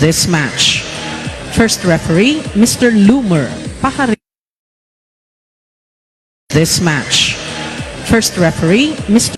this match. First referee, Mr. Loomer Pahari. This match. First referee, Mr.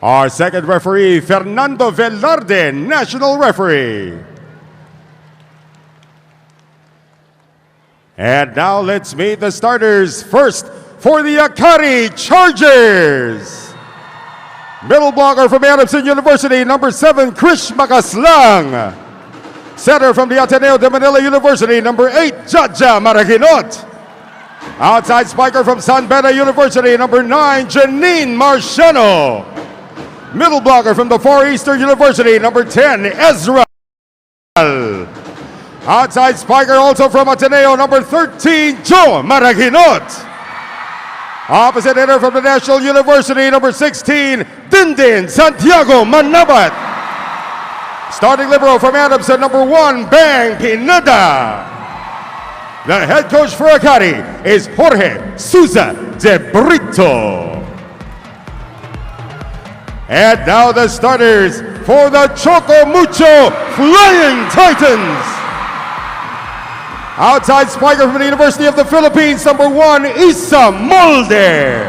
Our second referee, Fernando Velarde, national referee. And now let's meet the starters. First, for the Akari Chargers. Middle blocker from Adamson University, number 7, Krish Makaslang. Center from the Ateneo de Manila University, number 8, Jaja Maraginot. Outside spiker from San Beda University, number 9, Janine Marciano. Middle blocker from the Far Eastern University, number 10, Ezra. Outside spiker also from Ateneo, number 13, Joe Maraginot. Opposite hitter from the National University, number 16, Dindin Santiago Manabat. Starting libero from Adamson, number 1, Bang Pineda. The head coach for Akari is Jorge Souza de Brito. And now the starters for the Choco Mucho Flying Titans. Outside spiker from the University of the Philippines, number 1, Isa Molde.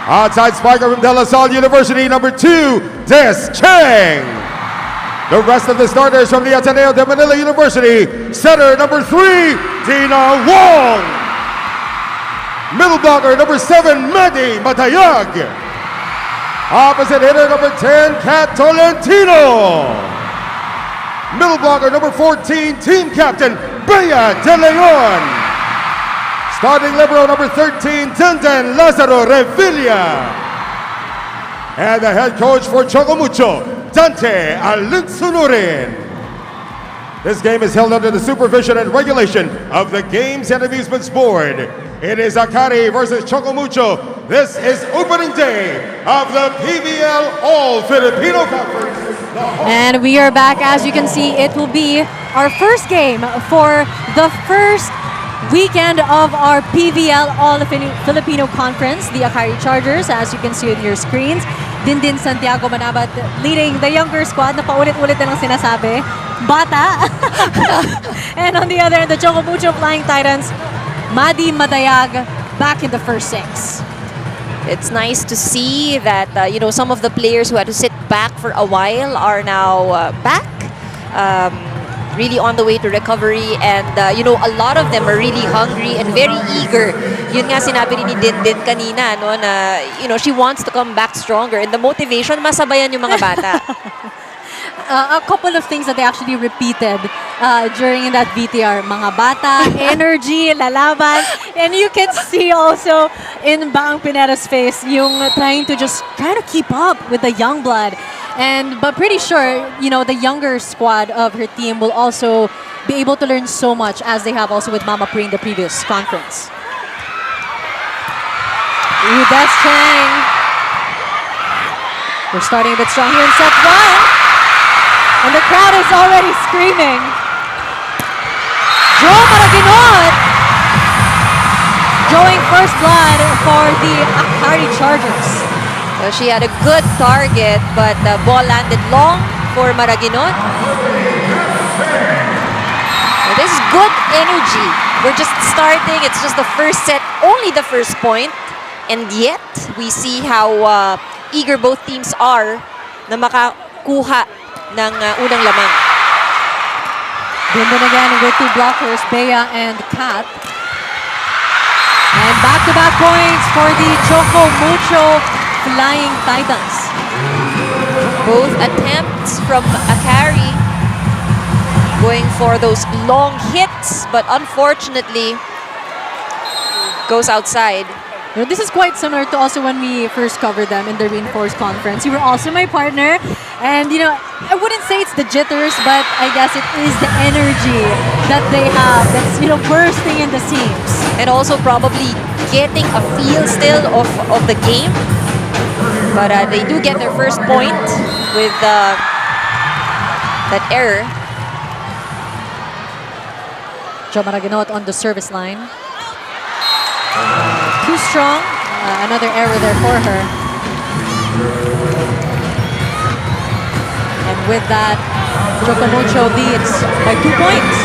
Outside spiker from De La Salle University, number 2, Des Cheng. The rest of the starters from the Ateneo de Manila University, center number 3, Tina Wong. Middle blocker number 7, Maddie Matayag. Opposite hitter number 10, Kat Tolentino. Middle blocker number 14, team captain, Bea De Leon. Starting libero number 13, Tenden Lazaro Revilla. And the head coach for Choco Mucho, Dante Alintsunurin. This game is held under the supervision and regulation of the Games and Amusements Board. It is Akari versus Choco Mucho. This is opening day of the PVL All-Filipino Conference. And we are back. As you can see, it will be our first game for the first weekend of our PVL All-Filipino Conference, the Akari Chargers, as you can see on your screens. Dindin Santiago Manabat leading the younger squad na paulit-ulit na lang sinasabi, bata. And on the other end, the Choco Mucho Flying Titans, Madi Madayag back in the first six. It's nice to see that some of the players who had to sit back for a while are now back, really on the way to recovery, and a lot of them are really hungry and very eager. Yun nga sinabi rin ni Dindin kanina, no, na she wants to come back stronger, and the motivation masabayan yung mga bata. A couple of things that they actually repeated during that VTR. Mga bata, energy, lalaban. And you can see also in Bang Pineda's face yung trying to keep up with the young blood. But pretty sure, the younger squad of her team will also be able to learn so much, as they have also with Mama Pri in the previous conference. Ooh, that's Chang. We're starting a bit strong here in set one. And the crowd is already screaming. Jo Maraginot drawing first blood for the Akari Chargers. So she had a good target, but the ball landed long for Maraginot. So this is good energy. We're just starting. It's just the first set, only the first point. And yet, we see how eager both teams are na makakuha ng unang lamang. Dindin again with two blockers, Bea and Kat. And back-to-back points for the Choco Mucho Flying Titans. Both attempts from Akari going for those long hits, but unfortunately goes outside. This is quite similar to also when we first covered them in the Reinforced Conference. You were also my partner, and I wouldn't say it's the jitters, but I guess it is the energy that they have that's bursting in the seams. And also probably getting a feel still of the game. But they do get their first point with that error. Jo Maraginot on the service line. Too strong. Another error there for her. And with that, Choco Mucho leads by 2 points.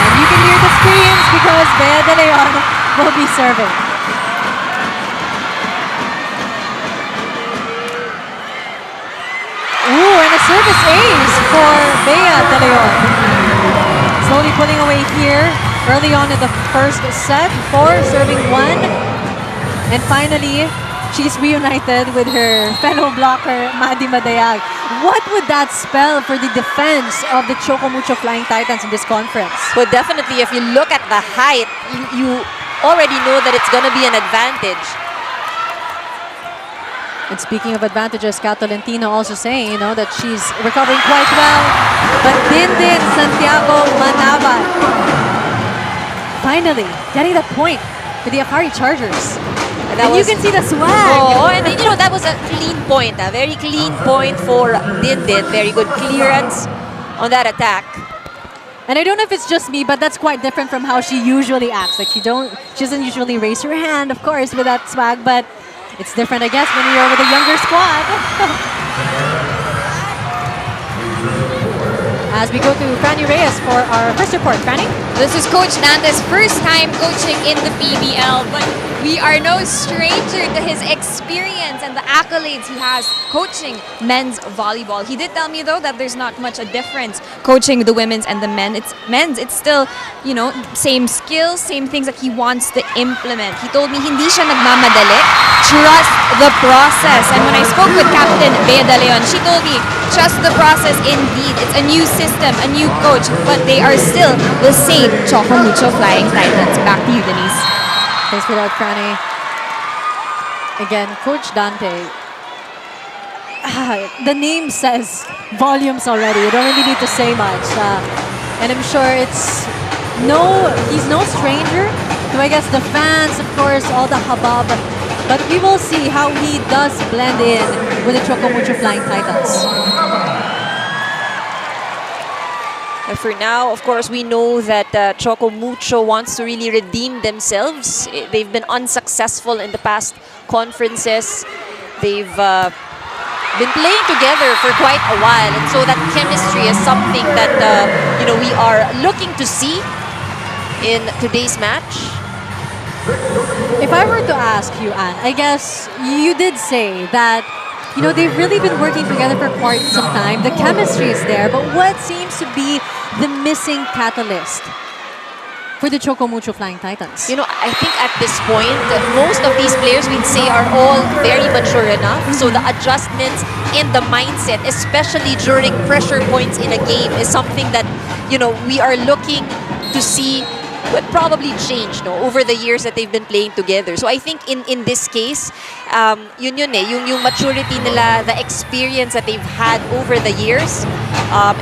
And you can hear the screams because Bea De Leon will be serving. Ooh, and a service ace for Bea De Leon. Slowly pulling away here. Early on in the first set, 4 serving 1. And finally, she's reunited with her fellow blocker, Madi Madayag. What would that spell for the defense of the Choco Mucho Flying Titans in this conference? Well, definitely, if you look at the height, you already know that it's going to be an advantage. And speaking of advantages, Kat Tolentino also saying, that she's recovering quite well. But Dindin Santiago Manabat finally getting that point for the Akari Chargers. And you can see the swag. Oh, and that was a clean point, a very clean point for Dindin. Very good clearance on that attack. And I don't know if it's just me, but that's quite different from how she usually acts. Like she doesn't usually raise her hand, of course, with that swag, but it's different, I guess, when you're with a younger squad. As we go to Franny Reyes for our first report. Franny? This is Coach Nanda's first time coaching in the PVL, but we are no stranger to his experience and the accolades he has coaching men's volleyball. He did tell me, though, that there's not much a difference coaching the women's and the men's. It's still, same skills, same things that he wants to implement. He told me hindi siya nagmamadali. Trust the process. And when I spoke with Captain Bea De Leon, she told me, trust the process indeed. It's a new system, a new coach, but they are still the same Choco Mucho Flying Titans. Back to you, Denise. Thanks for that, Franny. Again, Coach Dante. The name says volumes already. You don't really need to say much. And I'm sure he's no stranger to, I guess, the fans, of course, all the hubbub. But we will see how he does blend in with the Choco Mucho Flying Titans. For now, of course, we know that Choco Mucho wants to really redeem themselves. They've been unsuccessful in the past conferences. They've been playing together for quite a while, and so that chemistry is something that we are looking to see in today's match. If I were to ask you, Anne, I guess you did say that they've really been working together for quite some time. The chemistry is there, but what seems to be the missing catalyst for the Choco Mucho Flying Titans? I think at this point, most of these players, we'd say, are all very mature enough. So the adjustments and the mindset, especially during pressure points in a game, is something that, we are looking to see would probably change over the years that they've been playing together. So I think in this case, yung maturity nila, the experience that they've had over the years,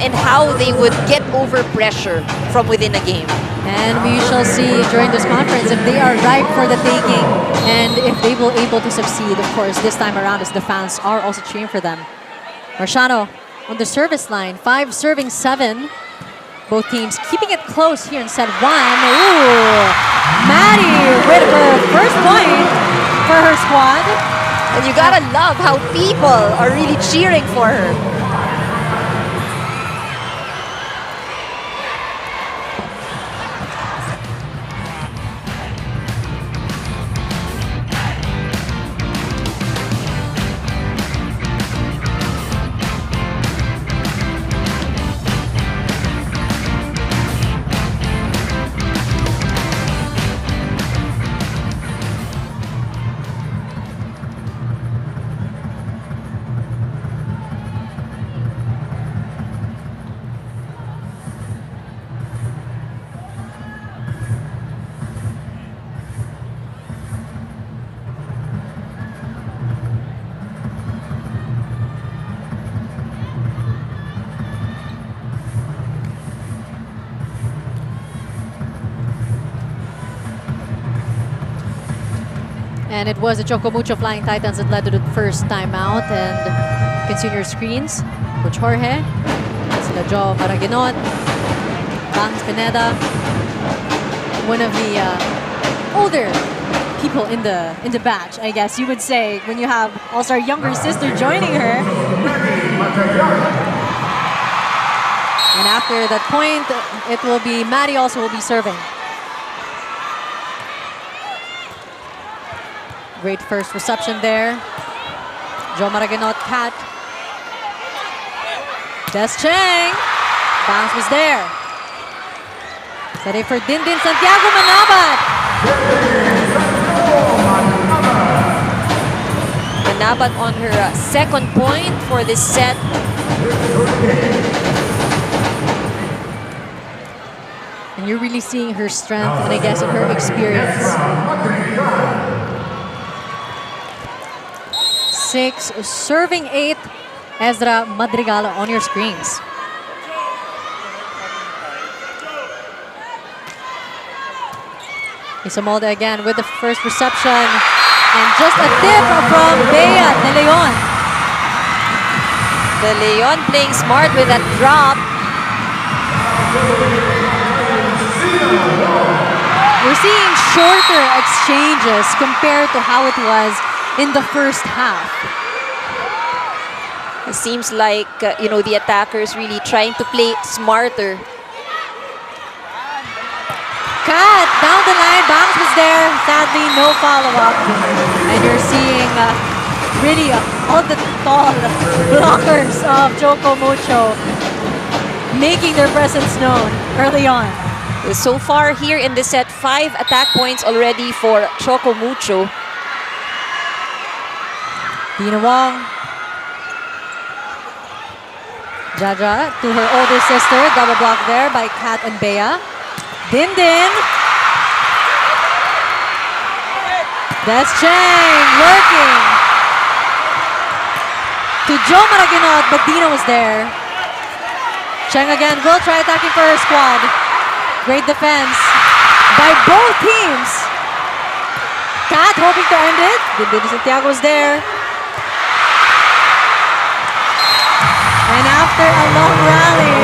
and how they would get over pressure from within a game. And we shall see during this conference if they are ripe for the taking and if they will able to succeed, of course, this time around, as the fans are also cheering for them. Marciano on the service line, 5 serving 7. Both teams keeping it close here in set 1. Ooh, Maddie with her first point for her squad. And you gotta love how people are really cheering for her. And it was the Choco Mucho Flying Titans that led to the first timeout. And you can see on your screens, Coach Jorge, sila Joe Maraginot, Bangs Pineda, one of the older people in the batch, I guess you would say, when you have also our younger sister joining her. And after that point, it will be Maddie also will be serving. Great first reception there. Joe Maraginot, Kat. Des Cheng. Bounce was there. Set for Dindin Santiago Manabat. Manabat on her second point for this set. And you're really seeing her strength and I guess in her experience. 6, serving 8, Ezra Madrigal on your screens. Isamolde again with the first reception. And just a tip from Bea De Leon. De Leon playing smart with that drop. We're seeing shorter exchanges compared to how it was in the first half. It seems like, the attackers really trying to play smarter. Cut down the line, bounce was there. Sadly, no follow-up. And you're seeing really all the tall blockers of Choco Mucho making their presence known early on. So far here in the set, 5 attack points already for Choco Mucho. Dina Wong. Jaja to her older sister. Double block there by Kat and Bea. Dindin. Des Cheng working. To Joe Maraginot, but Dina was there. Cheng again will try attacking for her squad. Great defense by both teams. Kat hoping to end it. Dindan Santiago's there. And after a long rally,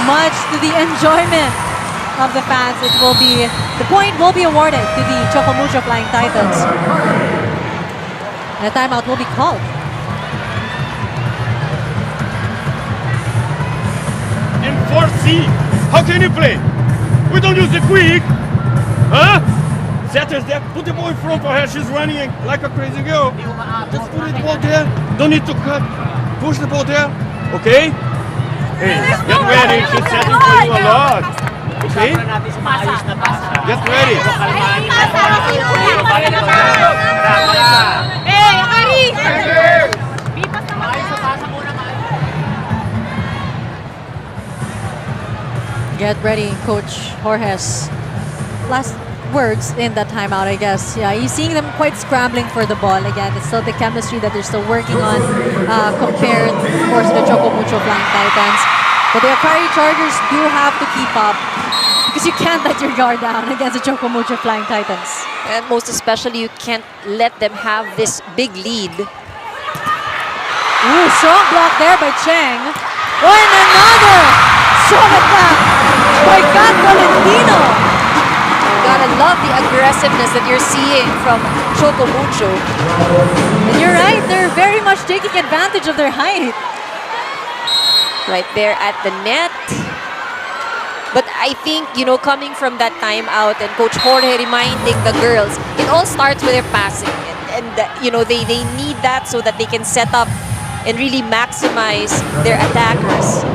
much to the enjoyment of the fans, the point will be awarded to the Choco Mucho Flying Titans. And a timeout will be called. In 4C, how can you play? We don't use the quick. Huh? Setters there, put the ball in front of her. She's running like a crazy girl. Just put the ball there. Don't need to cut. Push the ball there. Okay? Hey, get ready. She's setting for you a lot. Okay? Get ready. Hey, Akari! Get ready, Coach Jorge's last words in that timeout, I guess. Yeah, you're seeing them quite scrambling for the ball. Again, it's still the chemistry that they're still working on compared, of course, to the Choco Mucho Flying Titans. But the Akari Chargers do have to keep up because you can't let your guard down against the Choco Mucho Flying Titans. And most especially, you can't let them have this big lead. Ooh, strong block there by Cheng. Oh, and another strong attack by Kat Valentino. Gotta love the aggressiveness that you're seeing from Choco Mucho. And you're right, they're very much taking advantage of their height. Right there at the net. But I think, coming from that timeout and Coach Jorge reminding the girls, it all starts with their passing. And they need that so that they can set up and really maximize their attackers.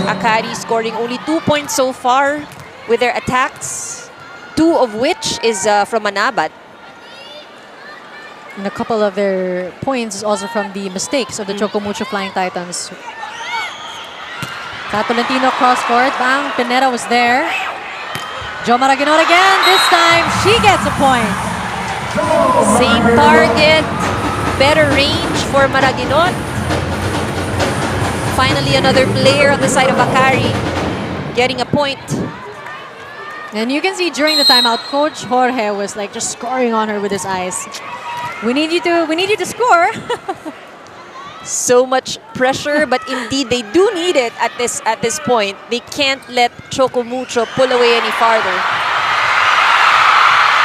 Akari scoring only 2 points so far with their attacks, 2 of which is from Manabat. And a couple of their points is also from the mistakes of the Choco Mucho Flying Titans. Kat Valentino cross court, bang, Pineda was there. Jo Maraguinot again, this time she gets a point. Same target, better range for Maraguinot. Finally, another player on the side of Akari getting a point. And you can see during the timeout, Coach Jorge was like just scoring on her with his eyes. We need you to score. So much pressure, but indeed they do need it at this point. They can't let Choco Mucho pull away any farther.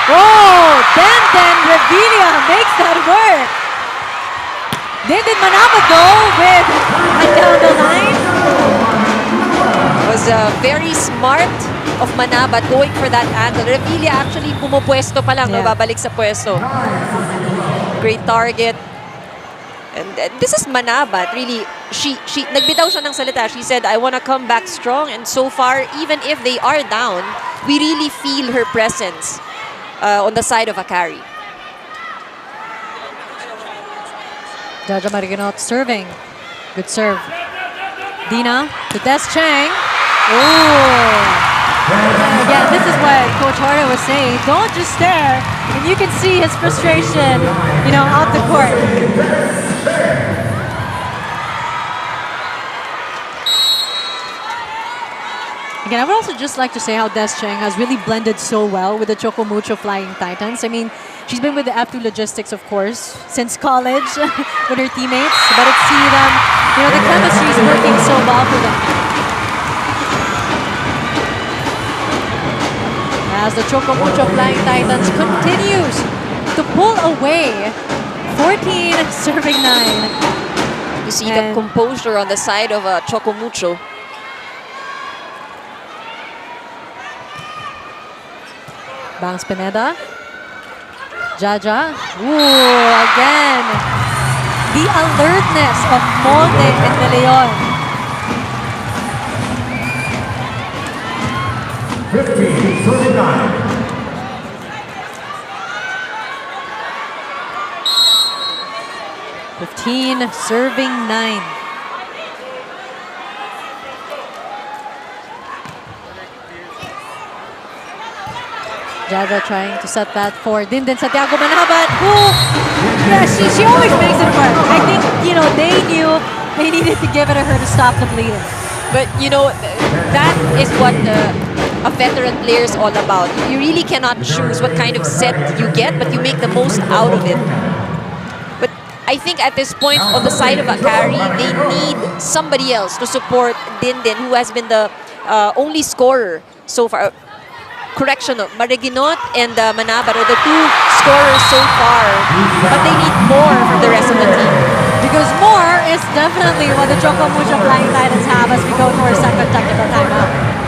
Oh, then Revilla makes that work. Then Manabat though with a down the line. Was very smart of Manabat going for that angle. Revilla actually pumupwesto pa lang, Yeah. babalik sa pwesto. Great target. And this is Manabat, really. She nagbitaw siya ng salita. She said, I want to come back strong. And so far, even if they are down, we really feel her presence on the side of Akari. Jaja Maraguinot serving. Good serve. Dina to Des Cheng. Oh! Again, this is what Coach Jorge was saying. Don't just stare. And you can see his frustration, out the court. Again, I would also just like to say how Des Cheng has really blended so well with the Choco Mucho Flying Titans. I mean, she's been with the F2 Logistics, of course, since college with her teammates. But it's see them, the chemistry is working so well for them. As the Choco Mucho Flying Titans continues to pull away, 14 serving 9. You see the composure on the side of Choco Mucho. Bangs Pineda. Jaja. Ooh, again. The alertness of Molde and De Leon. 15-39. 15 serving 9. Jaja trying to set that for Dindan Santiago Manabat, who, she always makes it work. I think, they knew they needed to give it to her to stop the bleeding. But you know, that is what a veteran player is all about. You really cannot choose what kind of set you get, but you make the most out of it. But I think at this point, on the side of Akari, they need somebody else to support Dindin, who has been the only scorer so far. Correction, Mariginot and Manabat are the two scorers so far, but they need more from the rest of the team. Because more is definitely what the Choco Mucho Flying Titans have as we go to our second technical timeout.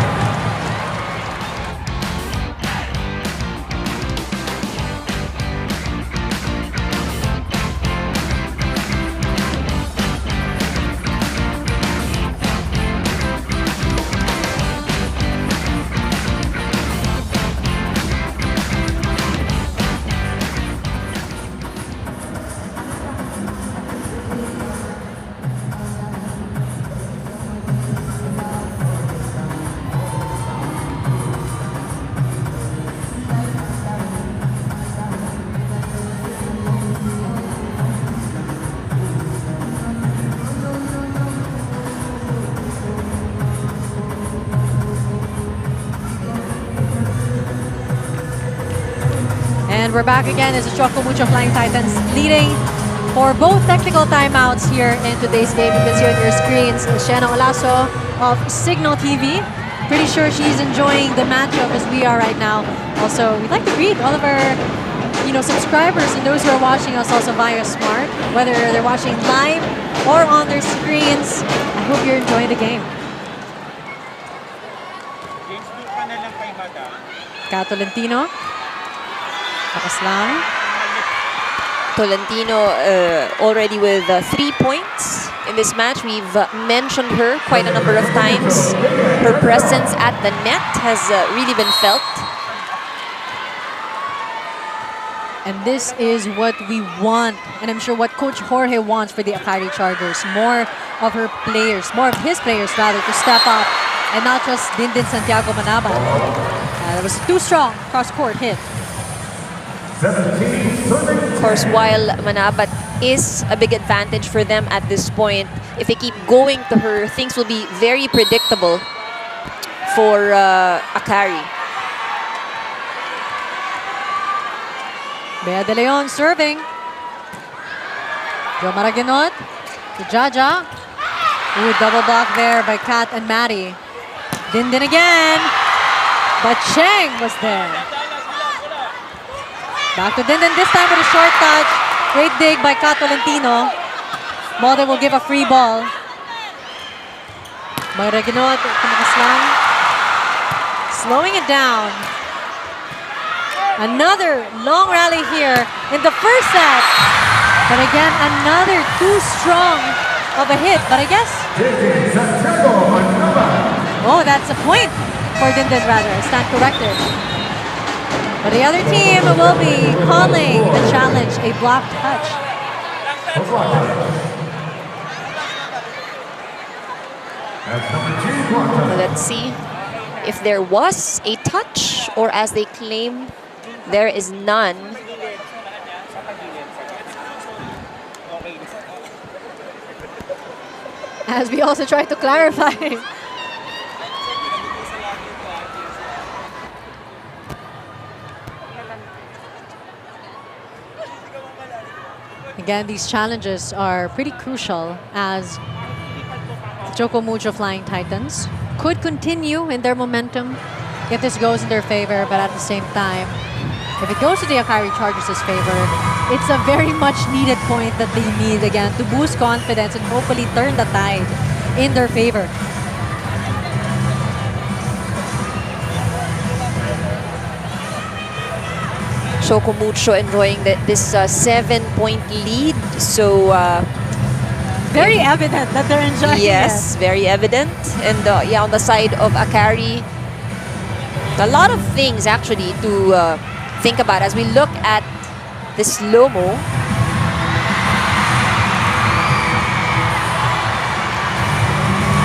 And we're back again as the Choco Mucho Flying Titans leading for both technical timeouts here in today's game. You can see on your screens Shena Olaso of Signal TV. Pretty sure she's enjoying the matchup as we are right now. Also, we'd like to greet all of our subscribers and those who are watching us also via Smart, whether they're watching live or on their screens. I hope you're enjoying the game. Kat Tolentino. Tolentino already with 3 points in this match. We've mentioned her quite a number of times. Her presence at the net has really been felt. And this is what we want, and I'm sure what Coach Jorge wants for the Akari Chargers. More of her players, more of his players rather, to step up, and not just Dindin Santiago Manabat. That was too strong cross-court hit. Of course, while Manabat is a big advantage for them at this point, if they keep going to her, things will be very predictable for Akari. Bea De Leon serving. Jo Maraginot to Jaja. Ooh, double block there by Kat and Maddie. Dindin again. But Cheng was there. Back to Dindin this time with a short touch. Great dig by Kat Tolentino. Molden will give a free ball. Maraginot kumakaslang. Slowing it down. Another long rally here in the first set. But again, another too strong of a hit. But I guess... Oh, that's a point for Dindin rather. I stand corrected. But the other team will be calling the challenge a blocked touch. Let's see if there was a touch, or as they claim, there is none. As we also try to clarify. Again, these challenges are pretty crucial as Choco Mucho Flying Titans could continue in their momentum if this goes in their favor, but at the same time, if it goes to the Akari Chargers' favor, it's a very much needed point that they need again to boost confidence and hopefully turn the tide in their favor. Choco Mucho enjoying this 7-point lead, so very evident that they're enjoying yes, it. Very evident. And yeah, on the side of Akari, a lot of things actually to think about as we look at the slow-mo.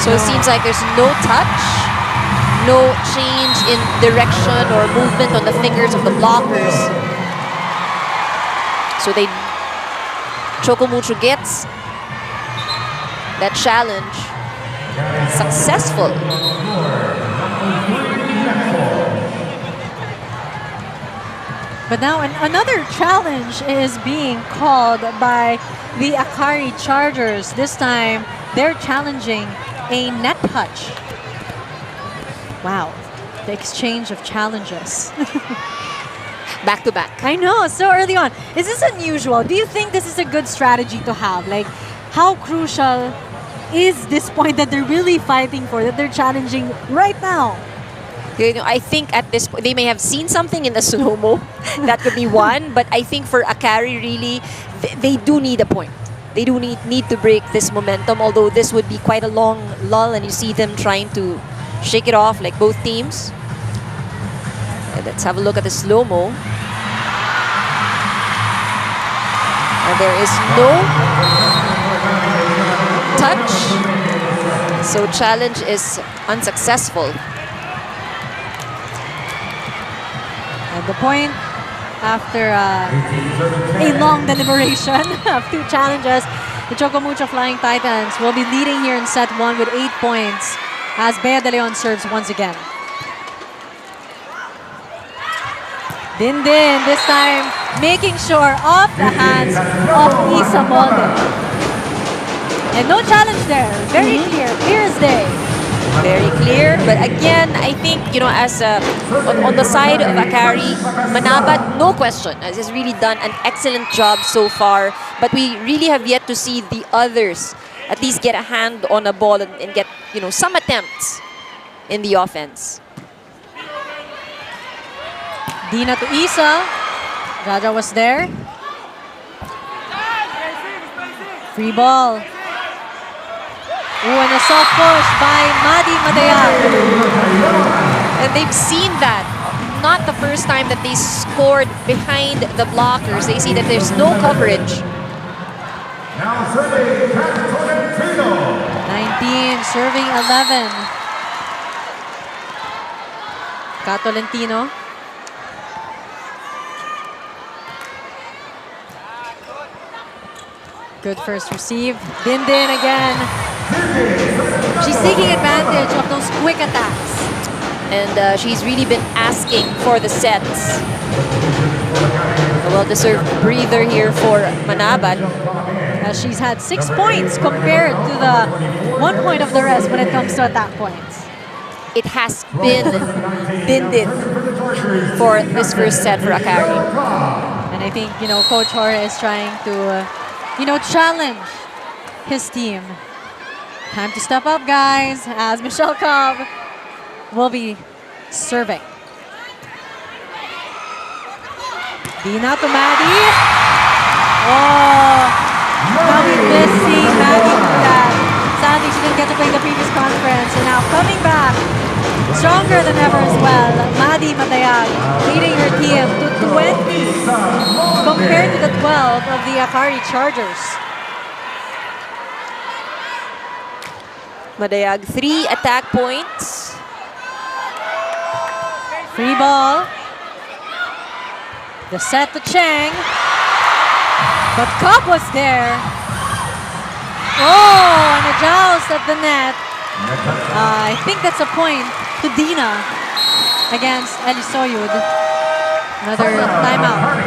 So it seems like there's no touch, no change in direction or movement on the fingers of the blockers. So Choco Mucho gets that challenge. successful. But now another challenge is being called by the Akari Chargers. This time, they're challenging a net touch. Wow, the exchange of challenges. Back to back. I know, so early on. Is this unusual? Do you think this is a good strategy to have? Like, how crucial is this point that they're really fighting for, that they're challenging right now? You know, I think at this point, they may have seen something in the slow-mo. That could be one. But I think for Akari, really, they do need a point. They do need to break this momentum, although this would be quite a long lull, and you see them trying to shake it off, like both teams. And let's have a look at the slow-mo. And there is no touch. So challenge is unsuccessful. And the point, after a long deliberation of two challenges, the Choco Mucho Flying Titans will be leading here in set 1 with 8 points as Bea De Leon serves once again. Din Din, this time making sure off the hands of Isa Molde. And no challenge there. Very clear as day. Very clear, but again, I think, you know, as on the side of Akari, Manabat, no question, has really done an excellent job so far. But we really have yet to see the others at least get a hand on a ball and get, you know, some attempts in the offense. Dina to Isa. Jaja was there. Free ball. Ooh, and a soft push by Madi Madayag. And they've seen that. Not the first time that they scored behind the blockers. They see that there's no coverage. 19, serving 11. Catolentino. Good first receive. Din Din again. She's taking advantage of those quick attacks. And she's really been asking for the sets. A well-deserved breather here for Manabat. She's had 6 points compared to the 1 point of the rest when it comes to attack points. It has been Din for this first set for Akari. And I think, you know, Coach Jorge is trying to, you know, challenge his team. Time to step up, guys, as Michelle Cobb will be serving. Dina to Maddie. Oh, how we miss seeing Maddie do that. Sadly, she didn't get to play the previous conference. And now coming back, stronger than ever as well. Maddie Matayag leading her team to 20 compared to the 12 of the Akari Chargers. Madayag, 3 attack points. Free ball. The set to Cheng. But Cobb was there. Oh, and a joust at the net. I think that's a point to Dina against Elisoyud. Another timeout.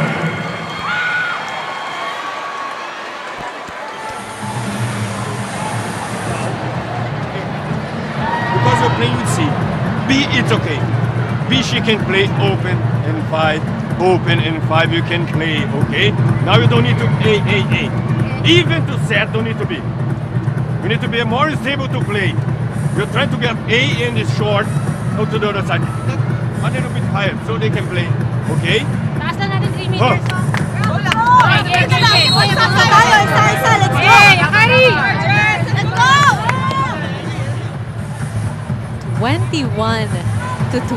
Because you're playing with C. B, it's okay. B, she can play open and 5. Open and 5, you can play, okay? Now you don't need to A. Even to set, don't need to be. You need to be more stable to play. You're trying to get A in the short, out to the other side. A little bit higher, so they can play, okay? Taas na natin 3 meters. Oh. Okay, let's go! Hey, Akari! Let's go! 21 to 12.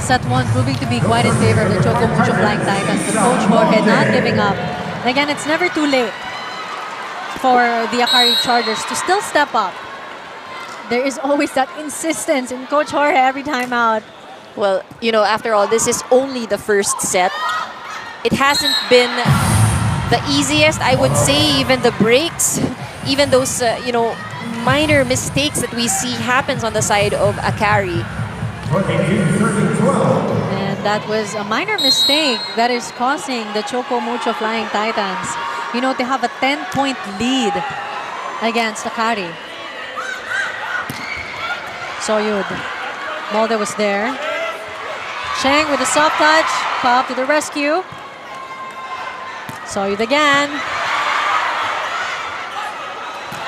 Set 1 proving to be quite in favor of the Choco Mucho Flying Titans. The Coach Jorge not giving up. And again, it's never too late for the Akari Chargers to still step up. There is always that insistence in Coach Jorge every time out. Well, you know, after all, this is only the first set. It hasn't been the easiest, I would say. Even the breaks even those, minor mistakes that we see happens on the side of Akari. And that was a minor mistake that is causing the Choco Mucho Flying Titans, to have a 10-point lead against Akari. Soyud. Molde was there. Cheng with a soft touch. Pop to the rescue. Soyud again.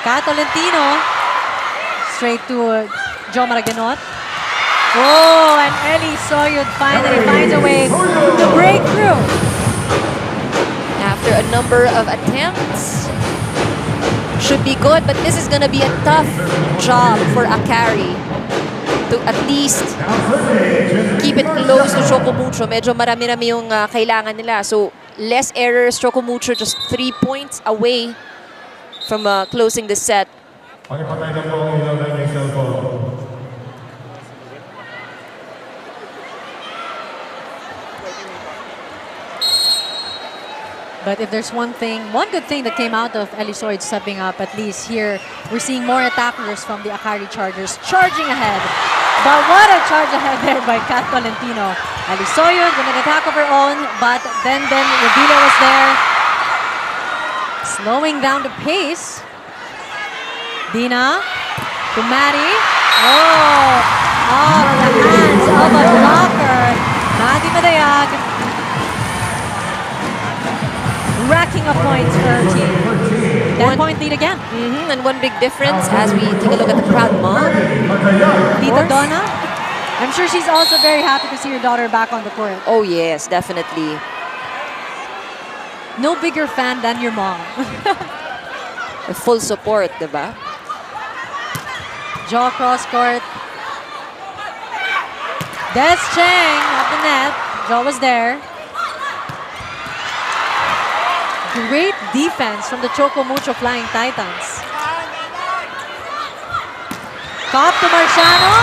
Kat Tolentino. Straight to Joe Maraganot. Oh, and Ellie Soyud finally finds a way to break through. After a number of attempts, should be good, but this is gonna be a tough job for Akari to at least keep it close to Choco Mucho. Medyo marami-rami yung kailangan nila. So, less errors. Choco Mucho just 3 points away from closing the set. But if there's one good thing that came out of Elisoid stepping up, at least here, we're seeing more attackers from the Akari Chargers charging ahead. But what a charge ahead there by Kat Tolentino. Elisoid with an attack of her own, but then Revilla was there, slowing down the pace. Dina to Maddie. Oh, off the hands of a blocker. Maddie Madayag. Racking up points for her team. 10-point lead again. And one big difference as we take a look at the crowd mom. Tita Donna. I'm sure she's also very happy to see her daughter back on the court. Oh yes, definitely. No bigger fan than your mom. Full support, diba? Jaw cross court. Des Cheng off the net. Jaw was there. Great defense from the Choco Mucho Flying Titans. Cop to Marciano.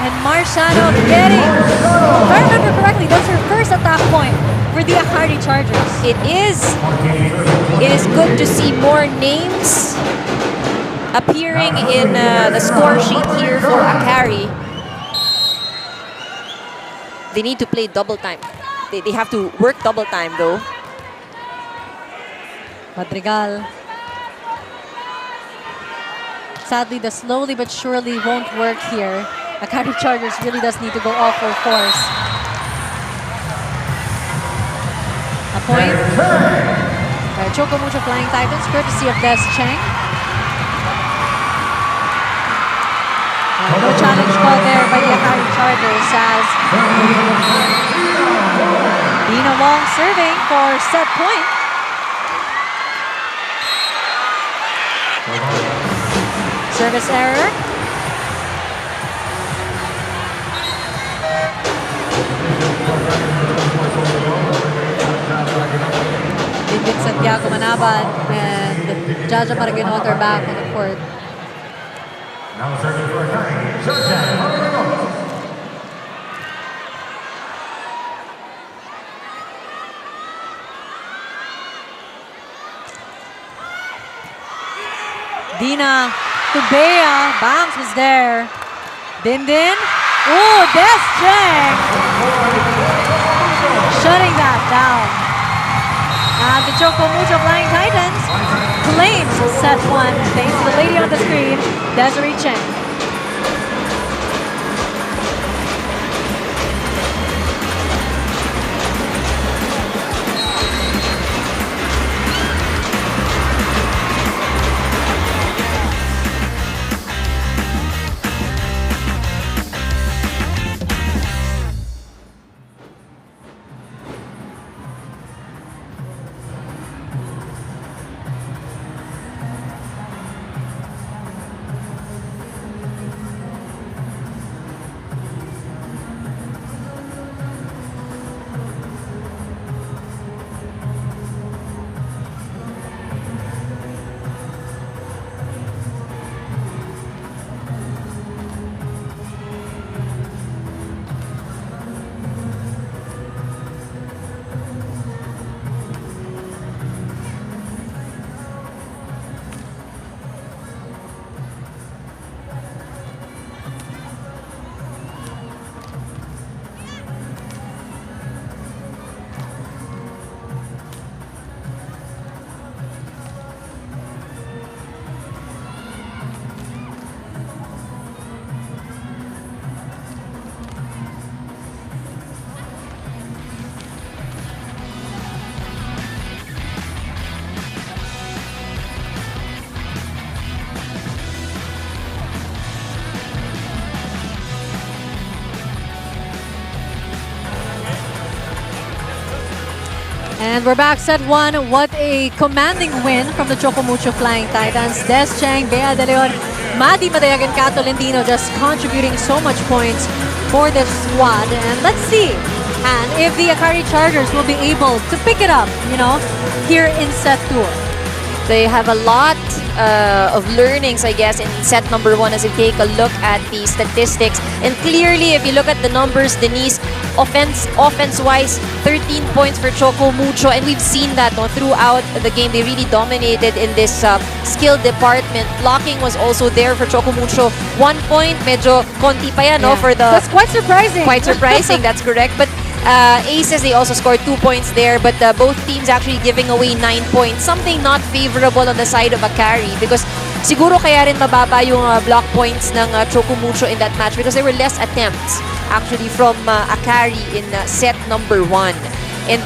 And Marciano getting, if I remember correctly, that's her first attack point for the Akari Chargers. It is good to see more names appearing in the score sheet here for Akari. They need to play double time. They have to work double time though. Madrigal. Sadly, the slowly but surely won't work here. Akari Chargers really does need to go all full force. A point by Choco Mucho Flying Titans, courtesy of Des Cheng. No challenge call there by the Akari Chargers as Dina Wong serving for set point. Service error. David Santiago Manaban and Jaja Maraganot are back on the court. Now serving for Akari Chargers. Dina to Bea. Banks was there. Din. Oh, Des Cheng. Shutting that down. And the Choco Mucho Flying Titans claims set one thanks to the lady on the screen, Desiree Cheng. And we're back, set 1. What a commanding win from the Choco Mucho Flying Titans. Des Cheng, Bea De Leon, Madi Madayag, and Kat Tolentino just contributing so much points for this squad. And let's see if the Akari Chargers will be able to pick it up, here in set 2. They have a lot of learnings, I guess, in set number 1 as we take a look at the statistics. And clearly, if you look at the numbers, Denise, offense-wise, 13 points for Choco Mucho. And we've seen that throughout the game. They really dominated in this skill department. Blocking was also there for Choco Mucho. 1 point, medyo konti pa yan, for the... That's quite surprising. Quite surprising, that's correct. But Aces, they also scored 2 points there, but both teams actually giving away 9 points. Something not favorable on the side of Akari because siguro kaya rin mababa yung block points ng Choco Mucho in that match because there were less attempts actually from Akari in set number 1. And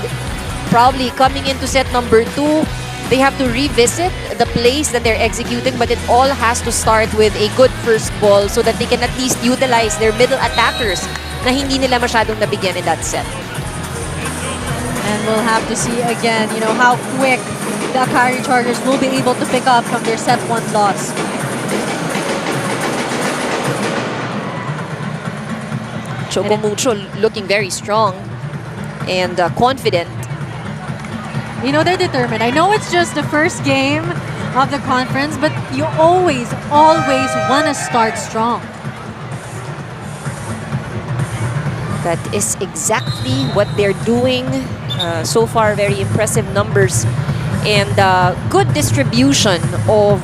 probably coming into set number 2, they have to revisit the plays that they're executing, but it all has to start with a good first ball so that they can at least utilize their middle attackers na hindi nila masyadong nabigyan in that set. And we'll have to see again, how quick the Akari Chargers will be able to pick up from their set 1 loss. Choco Mucho looking very strong and confident. They're determined. I know it's just the first game of the conference, but you always want to start strong. That is exactly what they're doing. So far, very impressive numbers and good distribution of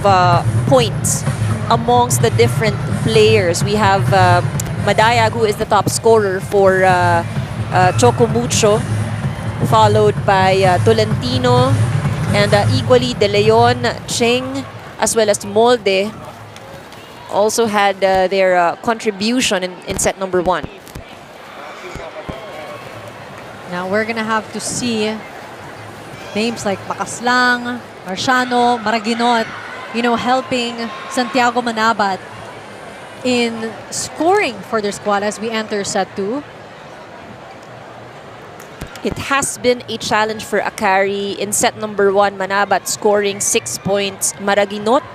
points amongst the different players. We have Madayag, who is the top scorer for Choco Mucho, followed by Tolentino, and equally De Leon, Cheng, as well as Molde also had their contribution in set number 1. Now we're gonna have to see names like Makaslang, Marciano, Maraginot, helping Santiago Manabat in scoring for their squad as we enter set 2. It has been a challenge for Akari. In set number 1, Manabat scoring 6 points, Maraginot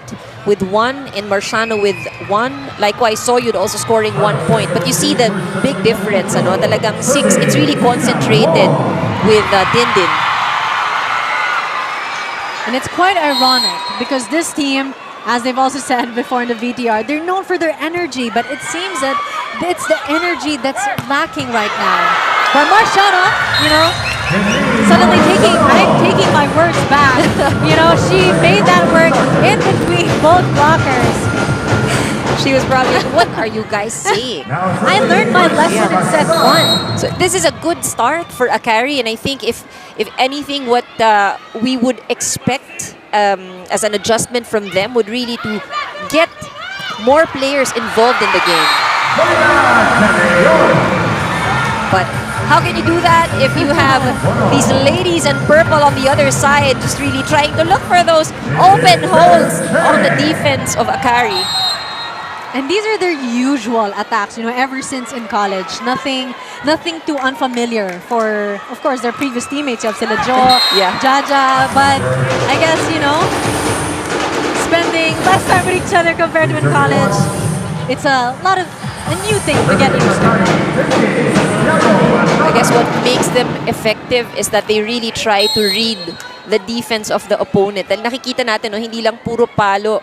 with 1 and Marciano with 1. Likewise, Soyud also scoring 1 point. But you see the big difference, talagang 6. It's really concentrated with Dindin. And it's quite ironic because this team, as they've also said before in the VTR, they're known for their energy, but it seems that it's the energy that's lacking right now. But Marciano, suddenly I'm taking my words back. She made that work in between both blockers. She was probably, what are you guys saying? I learned my lesson in set 1. So this is a good start for Akari, and I think if anything, what we would expect as an adjustment from them would really to get more players involved in the game. But how can you do that if you have these ladies in purple on the other side just really trying to look for those open holes on the defense of Akari? And these are their usual attacks, ever since in college. Nothing too unfamiliar for, of course, their previous teammates. You have sila Jo, Jaja, but I guess, spending less time with each other compared to in college, it's a new thing to get used to. I guess what makes them effective is that they really try to read the defense of the opponent. Dahil nakikita natin, hindi lang puro palo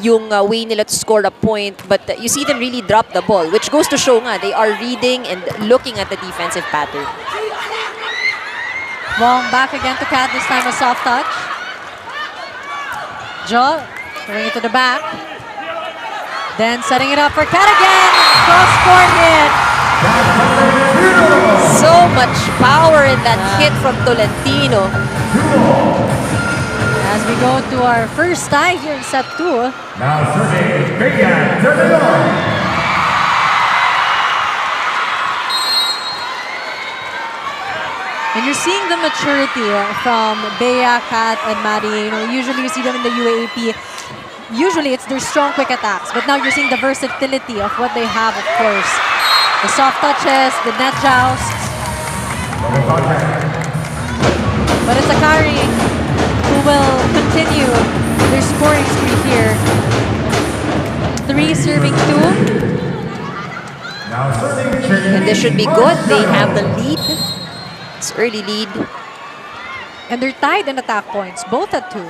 yung way nila to score a point, but you see them really drop the ball, which goes to show nga, they are reading and looking at the defensive pattern. Wong back again to Kat, this time a soft touch. Jo, throwing it to the back. Then setting it up for Kat again. Cross-court hit. So much power in that hit from Tolentino. As we go to our first tie here in set 2. Now serving Bea De Leon. And you're seeing the maturity from Bea, Kat, and Maddie. Usually you see them in the UAAP. Usually it's their strong, quick attacks. But now you're seeing the versatility of what they have, of course. The soft touches, the net jousts. But it's Akari who will continue their scoring spree here. 3 serving 2. Now serving Chicken. And this should be good. They have the lead. It's early lead. And they're tied in attack points, both at 2.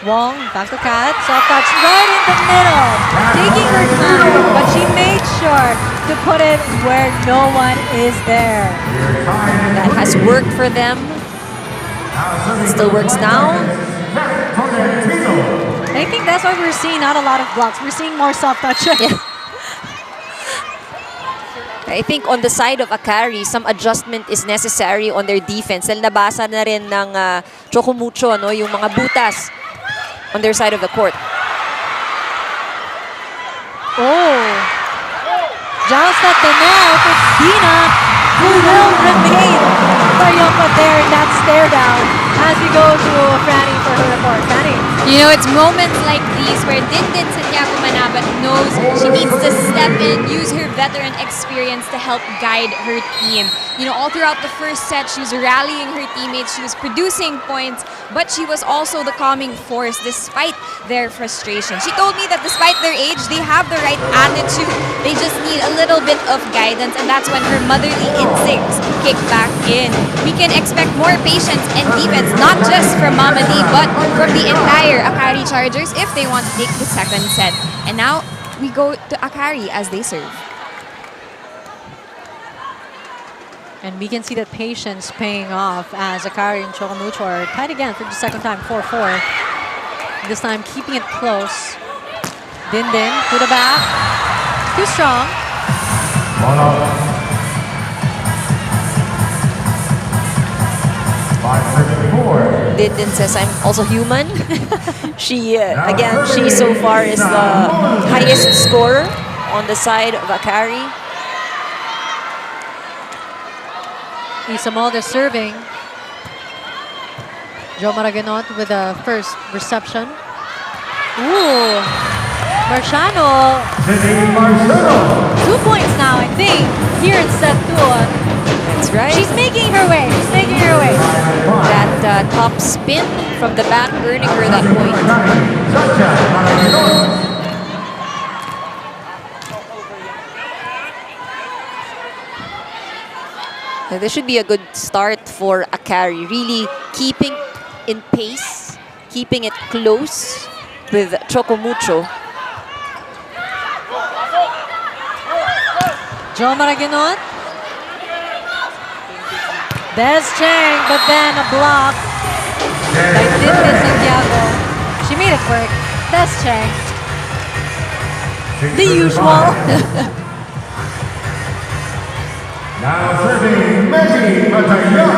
Wong, back to Kat. Soft touch right in the middle. Taking her time, but she made sure to put it where no one is there. That has worked for them. Still works now. I think that's why we're seeing not a lot of blocks. We're seeing more soft touches. Yeah. I think on the side of Akari, some adjustment is necessary on their defense. Dahil nabasa na rin ng Choco Mucho, no, yung mga butas on their side of the court. Oh! Just at the net, it's Dina who will remain Taryoko there in that stare down as we go to Franny for her report. Franny. You know, it's moments like these where Dindin Santiago Manabat knows she needs to step in, use her veteran experience to help guide her team. You know, all throughout the first set, she was rallying her teammates, she was producing points, but she was also the calming force despite their frustration. She told me that despite their age, they have the right attitude. They just need a little bit of guidance, and that's when her motherly instincts kick back in. We can expect more patience and defense, not just from Mama D, but from the entire Akari Chargers if they want to take the second set. And now we go to Akari as they serve. And we can see that patience paying off as Akari and Choco Mucho are tied again for the second time, 4-4. This time keeping it close. Dindin to the back. Too strong. Dindin says, I'm also human. She, again, she so far is the highest scorer on the side of Akari. Isamolde serving. Joe Maraganot with the first reception. Ooh. Marciano. 2 points now, I think, here in set 2. That's right. She's making her way. She's making her way. That top spin from the back earning her that point. This should be a good start for Akari. Really keeping in pace, keeping it close with Choco Mucho. Joe Maraganot. Des Cheng, but then a block by Dindin Santiago. She made it work. Des Cheng. The usual. Now serving Maggie Matayan.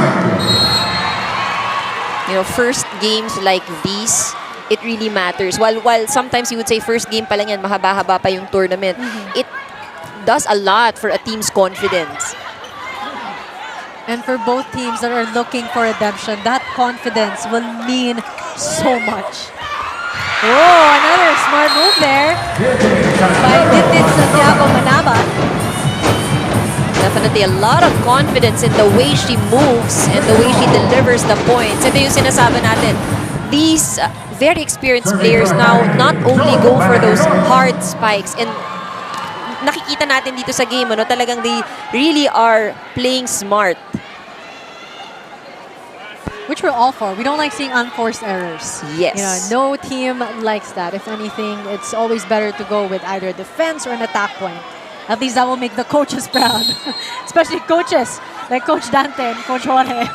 You know, first games like these, it really matters. While sometimes you would say first game pa lang yan, mahaba-haba pa yung tournament, it does a lot for a team's confidence. And for both teams that are looking for redemption, that confidence will mean so much. Oh, another smart move there by Dindin Santiago Manabat. Definitely a lot of confidence in the way she moves and the way she delivers the points. Ito yung sinasabi natin. These very experienced players now not only go for those hard spikes, and nakikita natin dito sa game, ano, talagang they really are playing smart. Which we're all for. We don't like seeing unforced errors. Yes. You know, no team likes that. If anything, it's always better to go with either a defense or an attack point. At least that will make the coaches proud. Especially coaches like Coach Dante and Coach Jorge.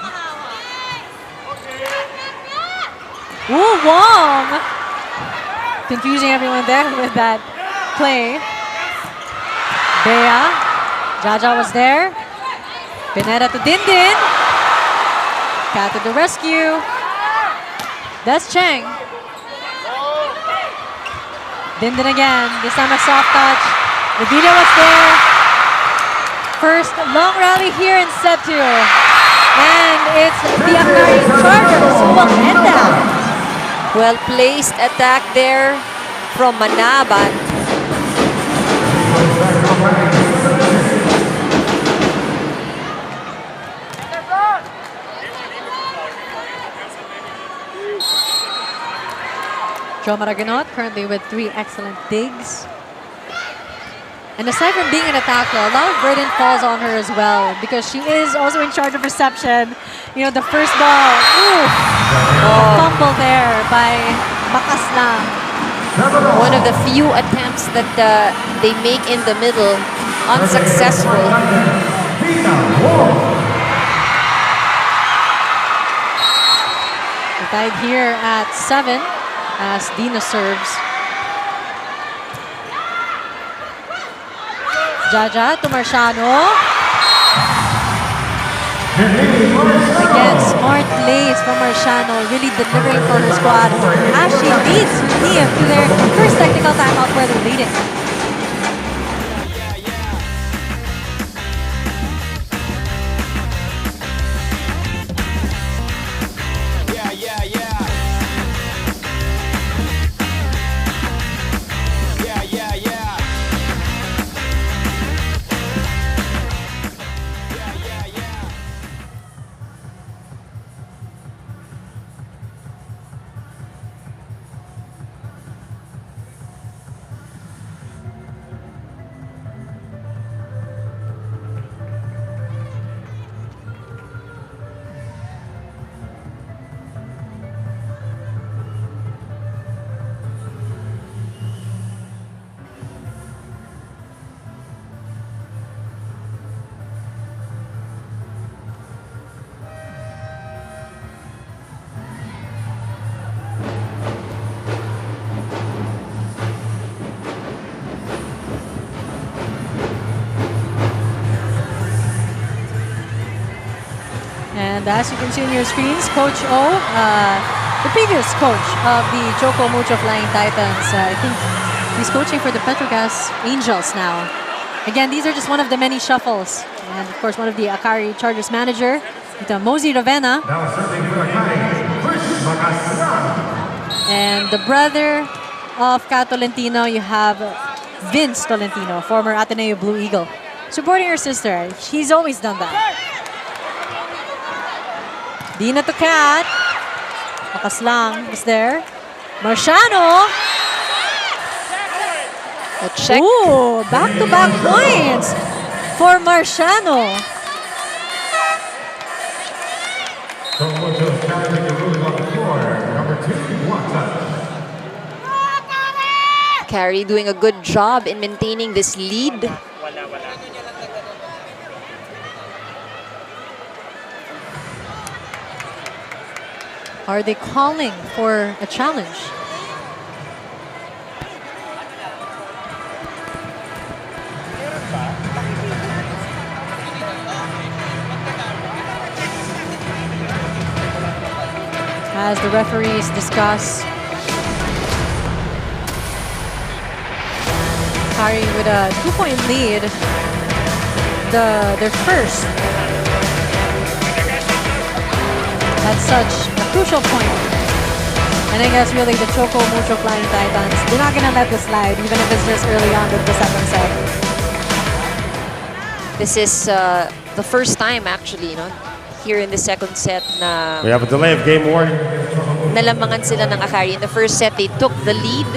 Ooh, Wong! Confusing everyone there with that play. Bea. Jaja was there. Pineda to Dindin. Cat to the rescue. That's Cheng. Dindin again. This time a soft touch. The video was there. First long rally here in set 2. And it's the Akari Chargers who will end that. Well-placed attack there from Manabat. Joe Maraganot currently with 3 excellent digs. And aside from being an attacker, a lot of burden falls on her as well because she is also in charge of reception. You know, the first ball, fumble there by Bakaslang. One of the few attempts that they make in the middle, unsuccessful. We're tied here at 7 as Dina serves. Jaja to Marciano. Again, smart plays from Marciano, really delivering for her squad as she leads Kiev to their first technical timeout where they're leading. And as you can see on your screens, Coach O, the previous coach of the Choco Mucho Flying Titans, I think he's coaching for the Petrogas Angels now. Again, these are just one of the many shuffles. And of course, one of the Akari Chargers manager, Mosey Ravena. Now serving for Akari, And the brother of Kat Tolentino, you have Vince Tolentino, former Ateneo Blue Eagle, supporting her sister. She's always done that. Dina to Kat. Bakaslang is there. Marciano. A check. Ooh, back-to-back points for Marciano. So Mucho challenging the rules on the floor. Number 2, one touch. Akari doing a good job in maintaining this lead. Are they calling for a challenge? As the referees discuss, Akari with a 2-point lead, their first at such a crucial point. And I guess really the Choco Mucho Flying Titans, they're not gonna let this slide, even if it's just early on with the second set. This is the first time actually, you know, here in the second set na We have a delay of game warning. nalamangan sila ng Akari. In the first set, they took the lead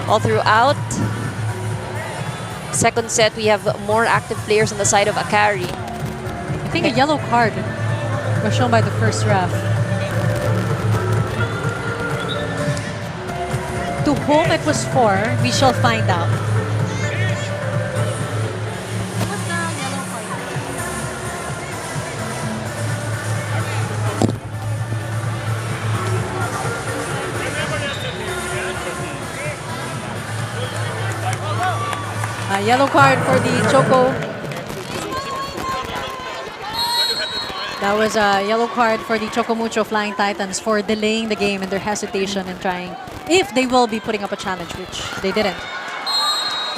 all throughout. Second set, we have more active players on the side of Akari. I think a yellow card was shown by the first ref. To whom it was for, we shall find out. A yellow card for the Choco. That was a yellow card for the Choco Mucho Flying Titans for delaying the game and their hesitation in trying, if they will be putting up a challenge, which they didn't.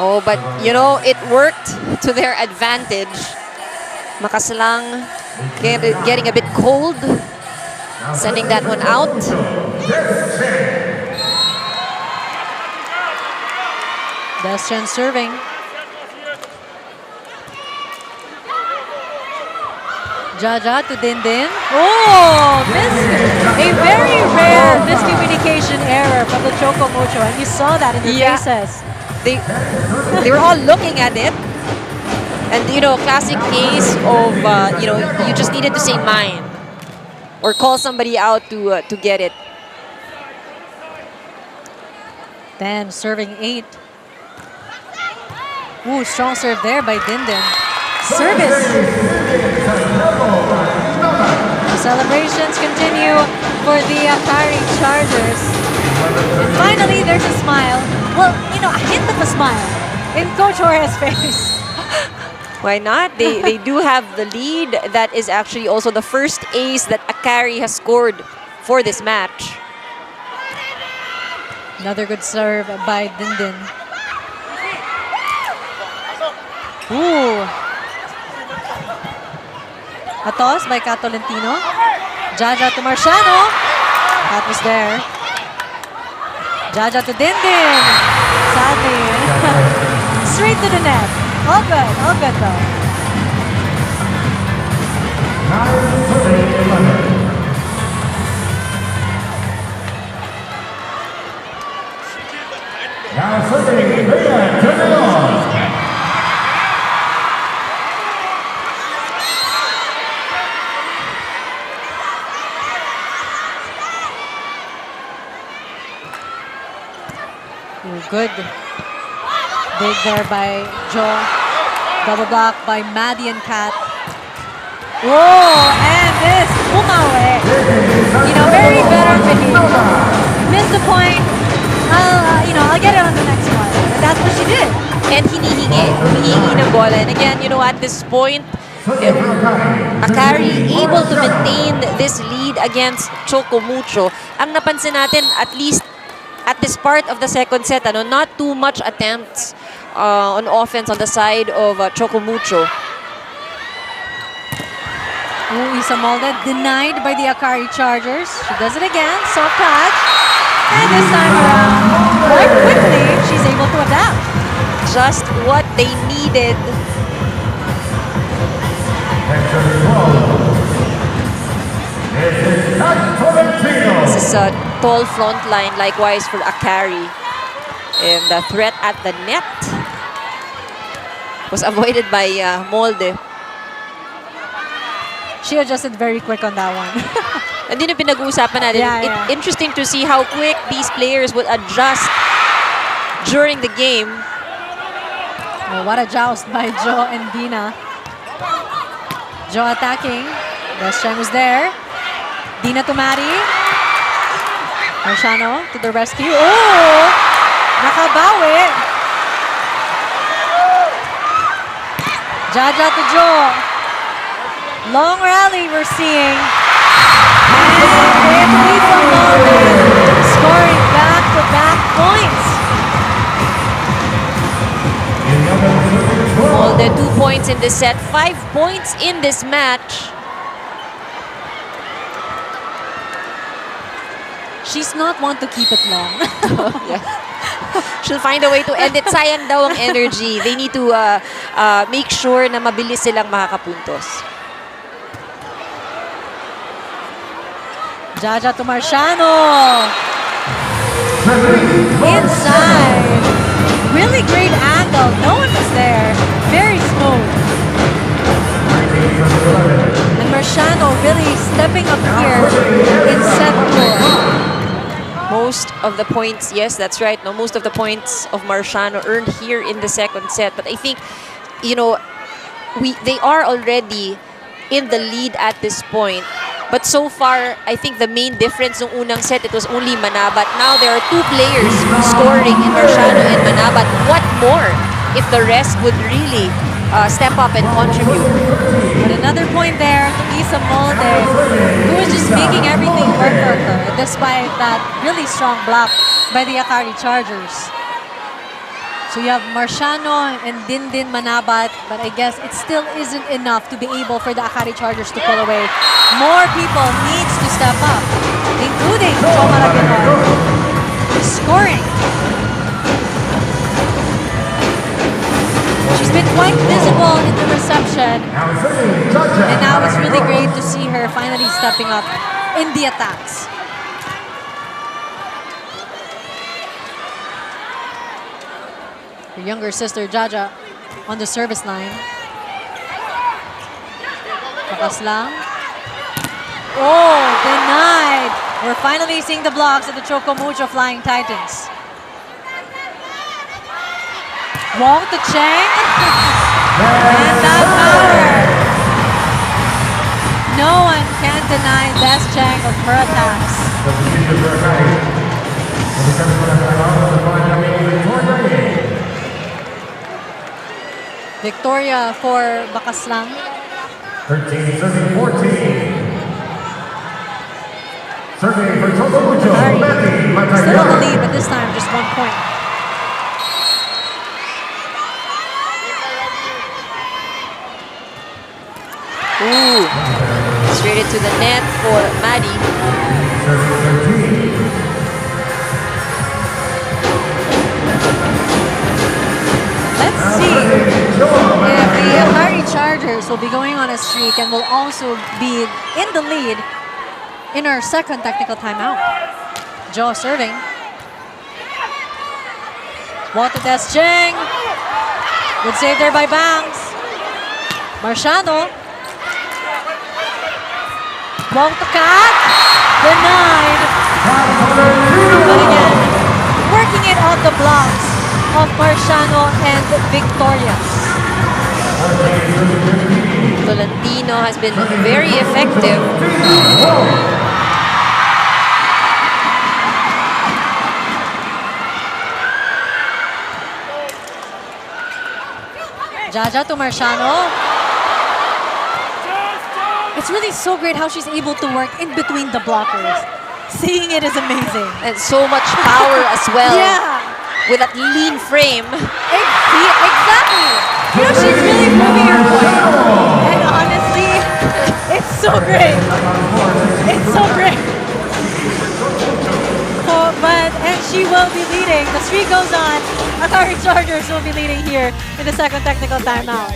Oh, but you know, it worked to their advantage. Makaslang getting a bit cold, sending that one out. Deschen serving. Jaja to Dindin. Oh, a very rare miscommunication error from the Choco Mucho, and you saw that in their faces. They were all looking at it. And, classic case of, you just needed to say mine. Or call somebody out to get it. Then serving 8. Ooh, strong serve there by Dindin. Service. The celebrations continue for the Akari Chargers. And finally, there's a smile. Well, a hint of a smile in Coach Jorge's face. Why not? They do have the lead. That is actually also the first ace that Akari has scored for this match. Another good serve by Dindin. Ooh. A toss by Catolentino. Jaja to Marciano. That was there. Jaja to Dindin. Sadly. Straight to the net. All good though. 9-11. Now serving Villa to Leon. Good dig there by Joe. Double block by Maddie and Kat. Whoa, and this Umawe. Very better behavior. Missed the point. I'll get it on the next one. And that's what she did. And hinihingi ng bola. And again, at this point, Akari able to maintain this lead against Choco Mucho. Ang napansin natin, at least at this part of the second set, not too much attempts on offense on the side of Choco Mucho. Ooh, Isa Molde denied by the Akari Chargers. She does it again. Soft touch. And this time around, quite quickly, she's able to adapt. Just what they needed. This is a tall front line, likewise for Akari. And the threat at the net was avoided by Molde. She adjusted very quick on that one. And yun yung pinag-uusapan natin. Yeah. Interesting to see how quick these players would adjust during the game. Oh, what a joust by Joe and Dina. Joe attacking. Best time was there. Dina to Maddie. Marciano to the rescue. Oh! Nakabawi. Jaja to Joe. Long rally we're seeing. And Lisa Molde scoring back-to-back points. Molde 2 points in this set, 5 points in this match. She's not one to keep it long. Yeah. She'll find a way to end it. Sayang daw ang energy. They need to make sure na mabilis silang makakapuntos. Jaja to Marciano. Inside. Really great angle. No one was there. Very smooth. And Marciano really stepping up here in set 4. Most of the points, yes, that's right. No, most of the points of Marciano earned here in the second set. But I think, they are already in the lead at this point. But so far, I think the main difference nung unang set, it was only Manabat. Now there are 2 players scoring in Marciano and Manabat. What more if the rest would really step up and contribute? But another point there to Isa Molde, who was just making everything work for her, despite that really strong block by the Akari Chargers. So you have Marciano and Dindin Manabat, but I guess it still isn't enough to be able for the Akari Chargers to pull away. More people needs to step up, including Joe Marabinor, scoring. She's been quite visible in the reception. Now serving, Jaja. And now it's really great to see her finally stepping up in the attacks. Her younger sister, Jaja, on the service line. Bakas lang. Oh, denied. We're finally seeing the blocks of the Choco Mucho Flying Titans. Wong to Cheng. And that power. No one can deny Des Cheng of her attacks. Victoria for Bakaslang. 13 serving 14. Serving for Choco Mucho. Still in the lead, but this time just 1 point. Ooh. Straight into the net for Maddie. Serving 13. Let's see if the Akari Chargers will be going on a streak and will also be in the lead in our second technical timeout. Joe serving. Wall to Des Cheng. Good save there by Banks. Marciano. Wong to Kat. Denied. But again, working it off the blocks of Marciano and Victoria. Tolentino has been very effective. Jaja to Marciano. It's really so great how she's able to work in between the blockers. Seeing it is amazing. And so much power as well. Yeah. With that lean frame. Exactly. You know, she's really proving her point. And honestly, it's so great. It's so great. And she will be leading. The streak goes on. Akari Chargers will be leading here in the second technical timeout.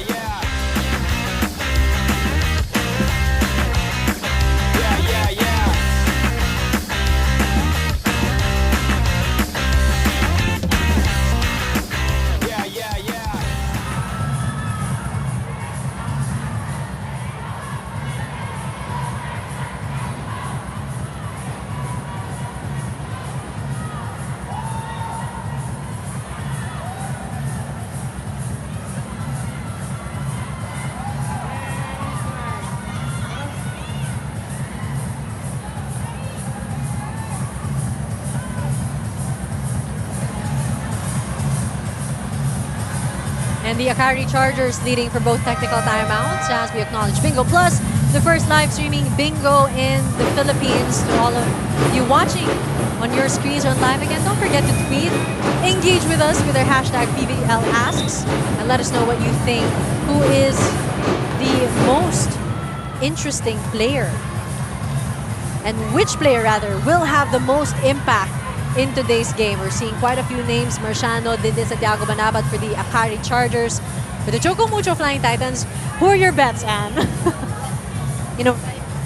And the Akari Chargers leading for both technical timeouts as we acknowledge Bingo Plus, the first live streaming bingo in the Philippines. To all of you watching on your screens or live again, don't forget to tweet, engage with us with our hashtag PVL Asks, and let us know what you think. Who is the most interesting player? And which player, rather, will have the most impact in today's game? We're seeing quite a few names. Marciano, Dindin Santiago Banabat for the Akari Chargers. For the Choco Mucho Flying Titans, who are your bets, Anne? You know,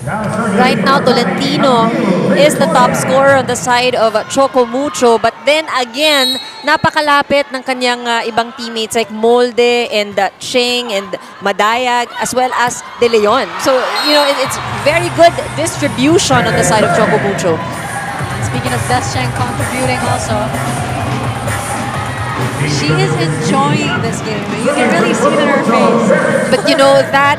right now, Tolentino is the top scorer on the side of Choco Mucho. But then again, napakalapit ng kanyang ibang teammates like Molde and Cheng and Madayag, as well as De Leon. So, you know, it's very good distribution on the side of Choco Mucho. Speaking of Des Cheng contributing also, she is enjoying this game. You can really see it in her face. But you know, that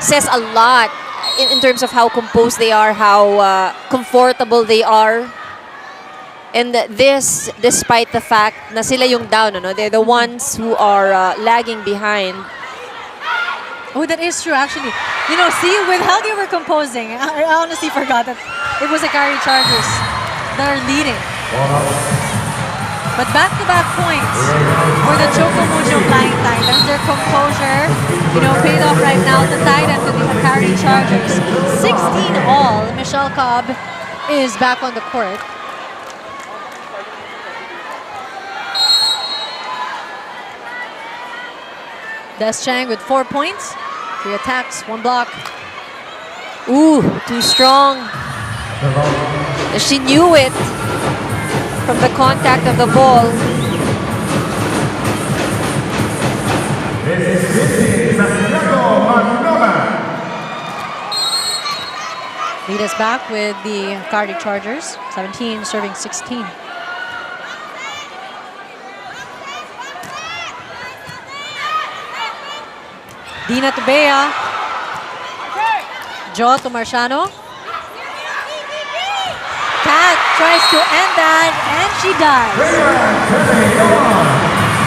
says a lot in terms of how composed they are, how comfortable they are. And this, despite the fact na sila yung down, no? They're the ones who are lagging behind. Oh, that is true, actually. You know, see, with how they were composing, I honestly forgot that it was Akari Chargers that are leading. But back-to-back points for the Choco Mucho Flying Titans. Their composure, you know, paid off right now. The Titans and the Akari Chargers. 16 all. Michelle Cobb is back on the court. Des Chang with 4 points. 3 attacks, 1 block. Ooh, too strong. She knew it from the contact of the ball. Lead us back with the Akari Chargers. 17 serving 16. Dina to Bea. Jo to Marciano. Kat tries to end that, and she does.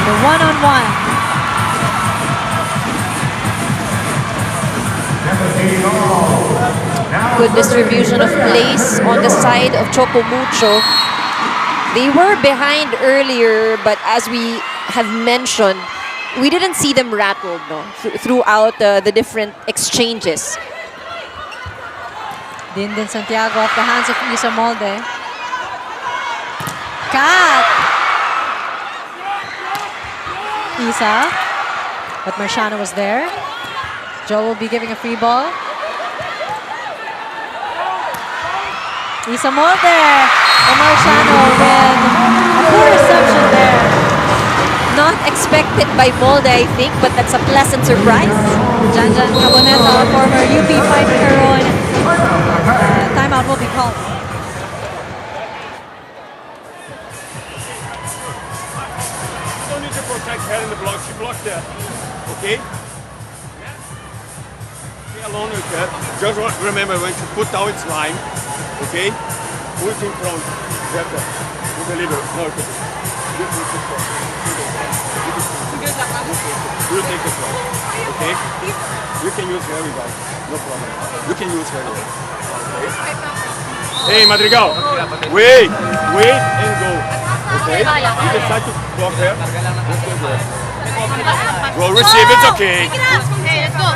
The one-on-one. Good distribution of plays on the side of Choco Mucho. They were behind earlier, but as we have mentioned, we didn't see them rattled throughout the different exchanges. Din Santiago off the hands of Isa Molde. Kat! Isa. But Marciano was there. Joe will be giving a free ball. Isa Molde. And Marciano with a poor reception there. Not expected by Molde, I think, but that's a pleasant surprise. Janjan Caboneta, former UP Fight Caron. Timeout will be called. You don't need to protect her in the block. She blocked that. Okay? Stay alone with her. Just remember when she put down its line, okay? Put in front. Better. You deliver. No, okay. You put it front. You take the front. Okay? You can use her, guys. No problem. You can use her. Okay? Hey, Madrigal. Wait and go. Okay? You decide to block her. Let's go there. Go receive, it's okay. Hey, let's go.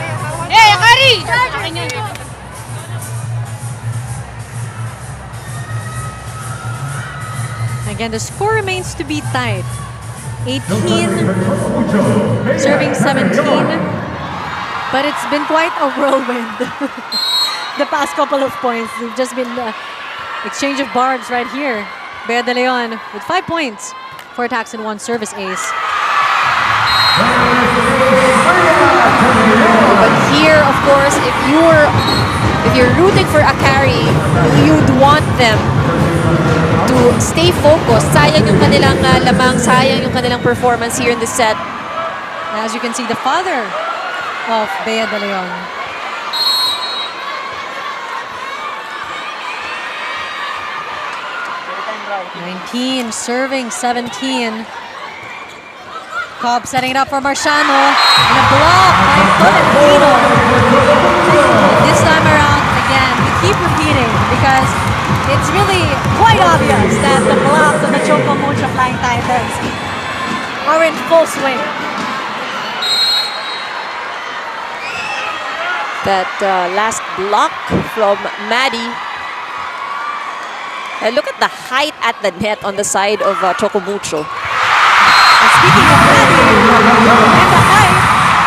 Hey, Akari! Again, the score remains to be tied. 18 serving 17. But it's been quite a whirlwind. The past couple of points. They've just been exchange of barbs right here. Bea de Leon with 5 points, 4 attacks and 1 service ace. But here, of course, if you're rooting for Akari, you'd want them to stay focused. Sayang yung kanilang lamang, sayang yung kanilang performance here in the set. As you can see, the father of Bea de Leon. 19 serving 17. Cobb setting it up for Marciano. And a block by Volleyball. This time around, again, we keep repeating because it's really quite obvious that the blocks of the Choco Mucho Flying Titans are in full swing. That last block from Maddie. And look at the height at the net on the side of Choco Mucho. And speaking of Maddie and the height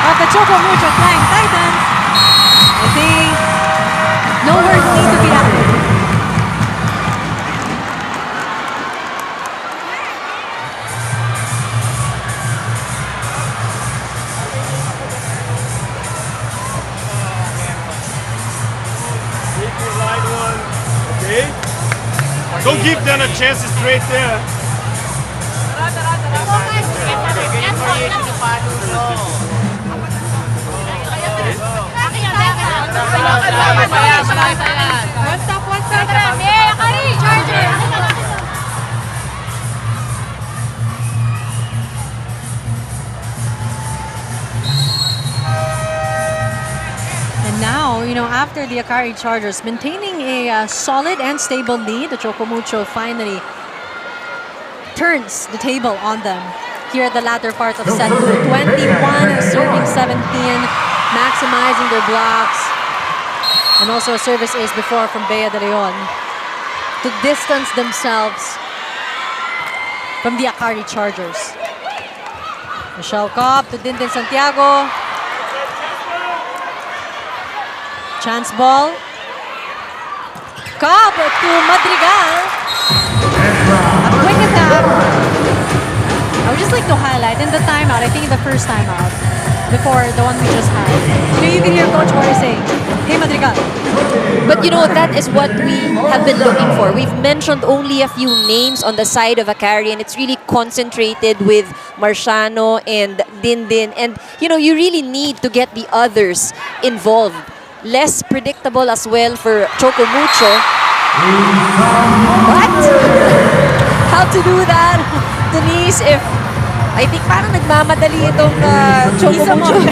of the Choco Mucho Flying Titans, I think no words need to be added. Take your right one. Okay? Don't give them a chance straight there. One stop. Hey, Akari Chargers! And now, after the Akari Chargers maintaining a solid and stable lead, the Choco Mucho finally turns the table on them here at the latter part of set 2. 21 serving 17, maximizing their blocks. And also a service ace before from Bea de Leon to distance themselves from the Akari Chargers. Michelle Cobb to Dindin Santiago. Chance ball. Cobb to Madrigal. A quick attack. I would just like to highlight in the timeout, I think the first timeout, before the one we just had. You can hear Coach Warren saying, "Hey Madrigal." But you know, that is what we have been looking for. We've mentioned only a few names on the side of Akari, and it's really concentrated with Marciano and Dindin. And you know, you really need to get the others involved. Less predictable as well for Choco Mucho. What? How to do that, Denise, if I think parang nagmamadali itong Choco Mucho.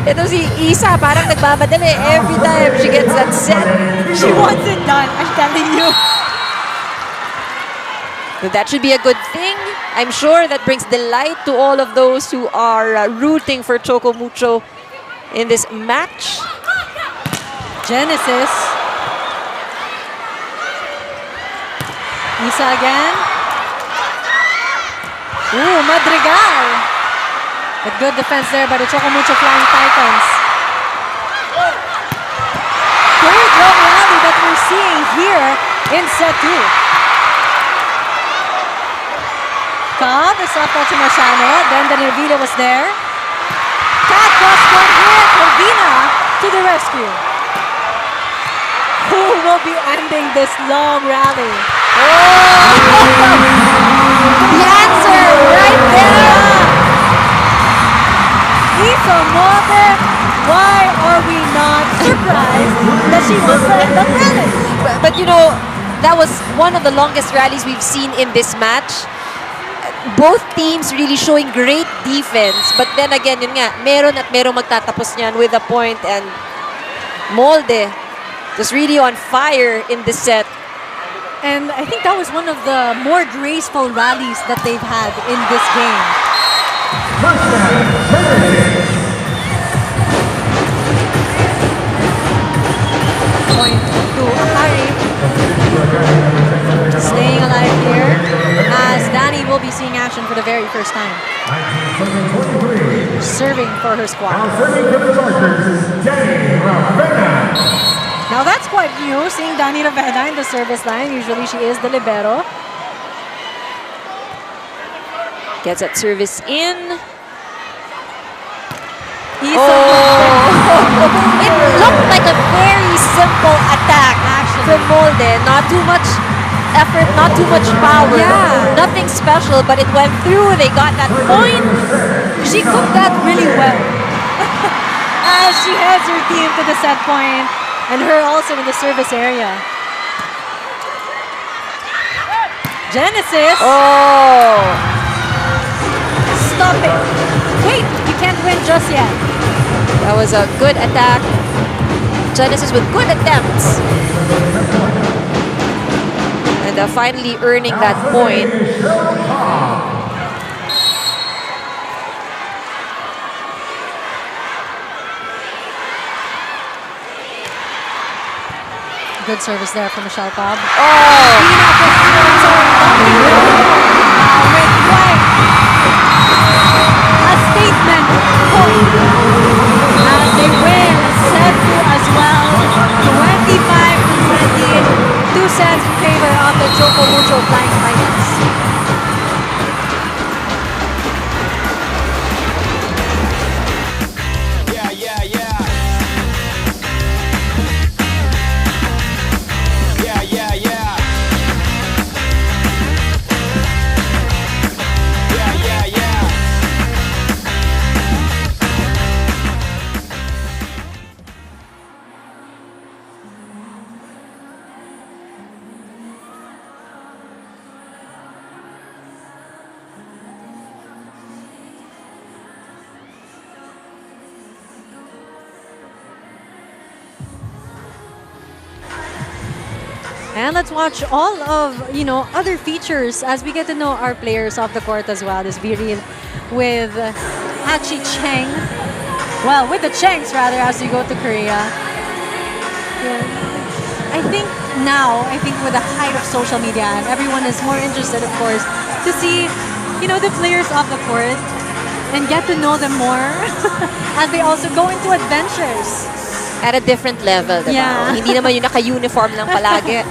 Ito si Isa, parang nagmamadali every time she gets that set. She wants it done, I'm telling you. But that should be a good thing. I'm sure that brings delight to all of those who are rooting for Choco Mucho in this match. Genesis. Isa again. Ooh, Madrigal. But good defense there by the Choco Mucho Flying Titans. Third long rally that we're seeing here in set 2. Cobb is up to Marciano. Then the Nervila was there. Cat cross court hit. Nervila to the rescue. Who will be ending this long rally? The answer right there! Isa Molde, why are we not surprised that she wants to end up rally? But you know, that was one of the longest rallies we've seen in this match. Both teams really showing great defense. But then again, yun nga, meron at merong magtatapos niyan with a point, and Molde was really on fire in this set. And I think that was one of the more graceful rallies that they've had in this game. Point to Akari. Staying alive here as Danny will be seeing action for the very first time. Serving for her squad. Now that's quite new, seeing Dani Raveda in the service line. Usually she is the libero. Gets that service in. It looked like a very simple attack from Molde. Not too much effort, not too much power. Yeah. Nothing special, but it went through. They got that point. She cooked that really well. As she heads her team to the set point, and her also in the service area. Genesis. Oh. Stop it. Wait, you can't win just yet. That was a good attack. Genesis with good attempts. And finally earning that point. Good service there from Michelle Cobb. Oh! With White. A statement point. As they win set 2 as well. 25-20. 2 sets in favor of the Choco Mucho Flying Titans. And let's watch all of, other features as we get to know our players off the court as well. This V-Reel with Hachi Cheng. Well, with the Chengs rather, as you go to Korea. Yeah. I think with the height of social media, and everyone is more interested, of course, to see, the players off the court. and get to know them more as they also go into adventures. At a different level, diba? Yeah. Hindi naman yung naka-uniform lang palagi.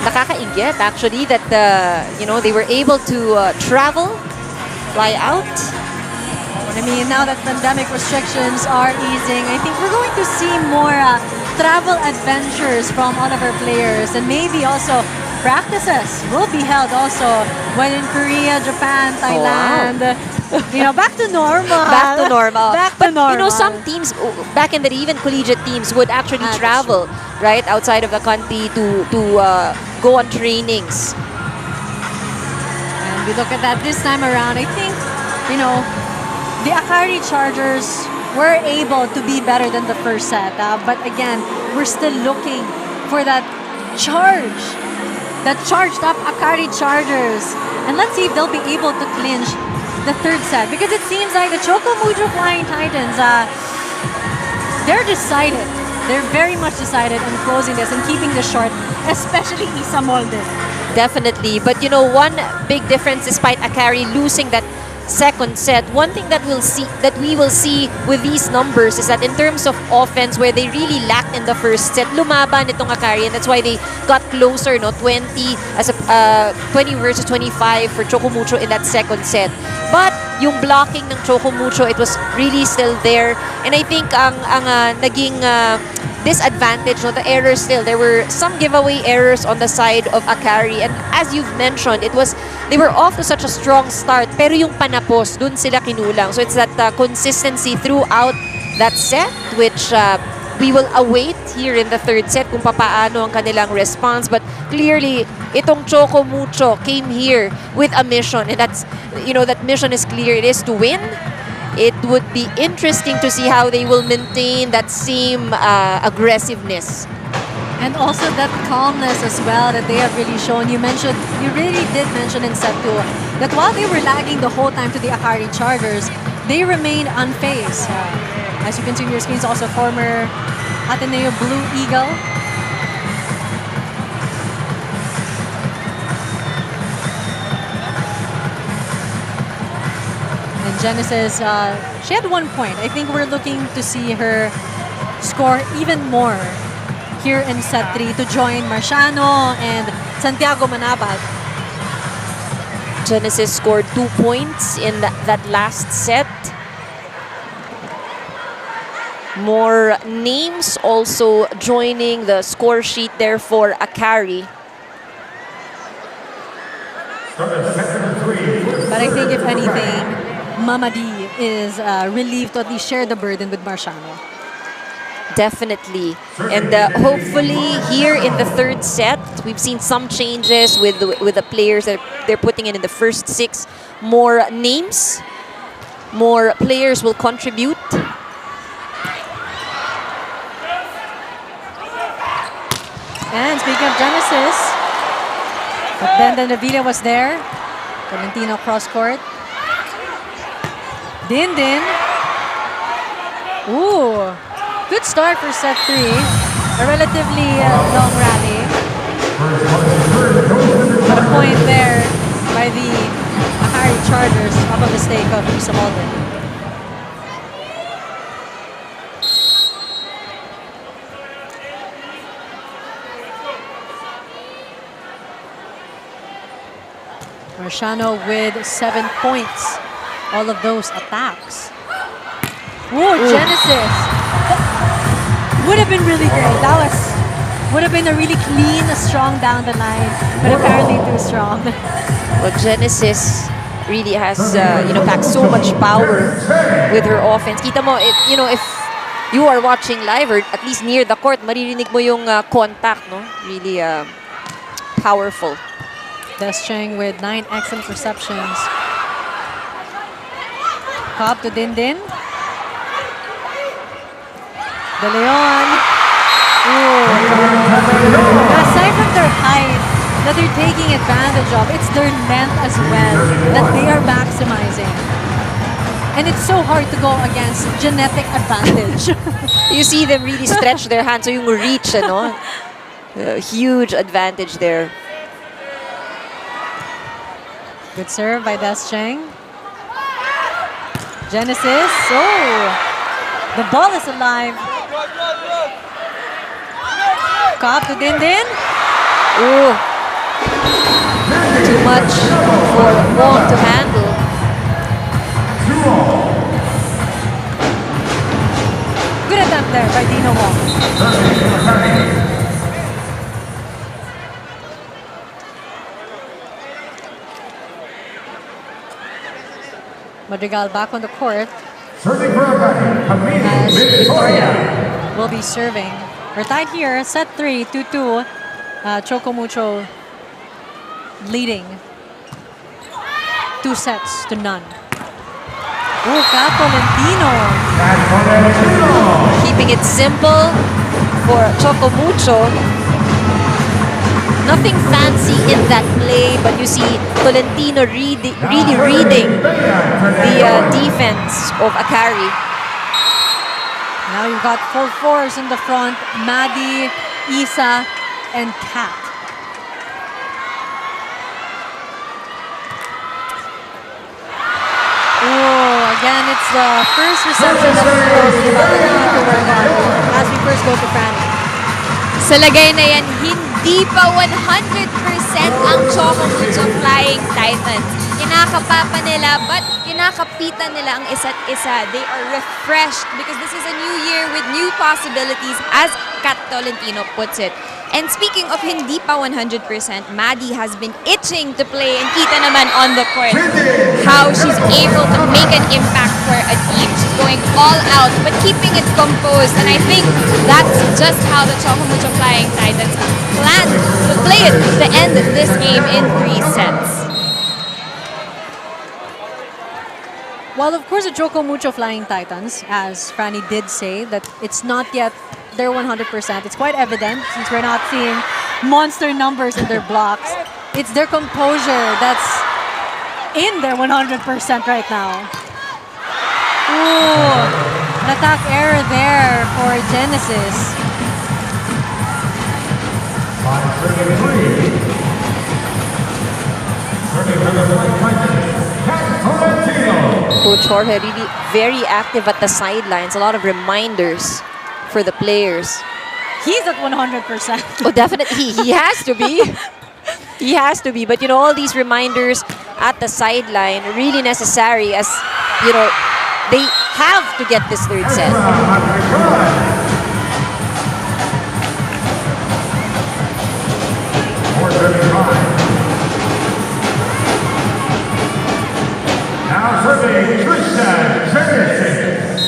Nakakainggit, actually, that, they were able to travel, fly out. I mean, now that pandemic restrictions are easing, I think we're going to see more travel adventures from all of our players, and maybe also practices will be held also when in Korea, Japan, Thailand. Back to normal. Back to normal. Back to normal. Some teams back in the day, even collegiate teams would actually travel right outside of the country to go on trainings. And we look at that this time around. I think, the Akari Chargers were able to be better than the first set. But again, we're still looking for that charge. That charged up Akari Chargers. And let's see if they'll be able to clinch the third set. Because it seems like the Choco Mucho Flying Titans, they're decided. They're very much decided on closing this and keeping this short, especially Isa Molde. Definitely. But one big difference despite Akari losing that second set, one thing that we will see with these numbers is that in terms of offense, where they really lacked in the first set, lumaban itong Akari, and that's why they got closer, 20 versus 25 for Choco Mucho in that second set. But yung blocking ng Choco Mucho, it was really still there, and I think ang naging disadvantage, the errors still. There were some giveaway errors on the side of Akari, and as you've mentioned, they were off to such a strong start, pero yung panapos, dun sila kinulang. So it's that consistency throughout that set, which we will await here in the third set kung papaano ang kanilang response. But clearly, itong Choco Mucho came here with a mission, and that's, that mission is clear. It is to win. It would be interesting to see how they will maintain that same aggressiveness. And also that calmness as well that they have really shown. You really did mention in set 2 that while they were lagging the whole time to the Akari Chargers, they remained unfazed. As you can see on your screens, also former Ateneo Blue Eagle. And Genesis, she had 1 point. I think we're looking to see her score even more here in set 3 to join Marciano and Santiago Manabat. Genesis scored 2 points in that last set. More names also joining the score sheet there for Akari. But I think if anything, Mamadi is relieved to at least share the burden with Marciano. Definitely. And hopefully here in the third set, we've seen some changes with the players that they're putting in the first 6. More names, more players will contribute. And speaking of Genesis, but then Navila was there. Valentino cross court. Din. Ooh. Good start for set 3. A relatively long rally. But a point there by the Akari Chargers off a mistake of Isa Molde. Marciano with 7 points. All of those attacks. Ooh, Genesis. Would have been really great. That would have been a really clean, strong down the line, but apparently too strong. Well, Genesis really has, packed so much power with her offense. Kita mo, if you are watching live or at least near the court, maririnig mo yung contact, no? Really powerful. Descheng with 9 excellent receptions. Cobb to Din. De Leon. Aside from their height that they're taking advantage of, it's their length as well that they are maximizing. And it's so hard to go against genetic advantage. You see them really stretch their hands, so yung reach, huge advantage there. Good serve by Des Cheng. Genesis. Oh, the ball is alive. Cobb to Dindin. Ooh. Too much for Wong to handle. Good attempt there by Dino Wong. Madrigal back on the court Serving for Akari, as Victoria. Victoria will be serving. We're tied here, set 3, 2-2. Choco Mucho leading 2 sets to none. Oh, Tolentino. Keeping it simple for Choco Mucho. Nothing fancy in that play, but you see Tolentino really reading the defense of Akari. Now you've got full fours in the front. Maddie, Isa, and Kat. Oh, again, it's the first reception that we're talking about that we need to work on as we first go to Franny. Sa lagay na yan, hindi pa 100% ang Choco Mucho Flying Titans. Kinakapapa nila, but kinakapitan nila ang isa't isa. They are refreshed because this is a new year with new possibilities, as Kat Tolentino puts it. And speaking of hindi pa 100%, Maddie has been itching to play, and kita naman on the court how she's able to make an impact for a team. She's going all out but keeping it composed, and I think that's just how the Choco Mucho Flying Titans plan to play it to end this game in 3 sets. Well, of course, the Choco Mucho Flying Titans, as Franny did say, that it's not yet their 100%. It's quite evident since we're not seeing monster numbers in their blocks. It's their composure that's in their 100% right now. Ooh, an attack error there for Genesis. Coach Jorge really very active at the sidelines. A lot of reminders for the players. He's at 100%. Oh, definitely. He has to be. He has to be. But, you know, all these reminders at the sideline really necessary as, you know, they have to get this third set. Now serving Tristan Genesis.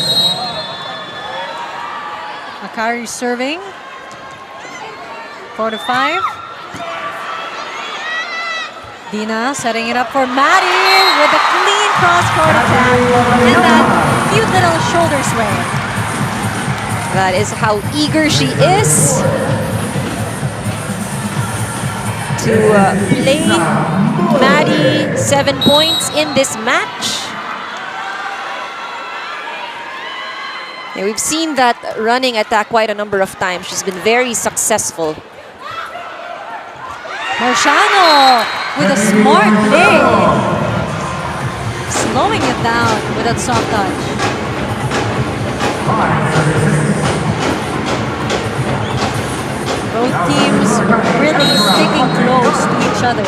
Akari serving. 4-5. Dina setting it up for Maddie with a clean cross-court attack and that cute little shoulder sway. That is how eager she is to play. Maddie, 7 points in this match. Yeah, we've seen that running attack quite a number of times. She's been very successful. Marciano with a smart play. Slowing it down with that soft touch. Both teams really sticking close to each other.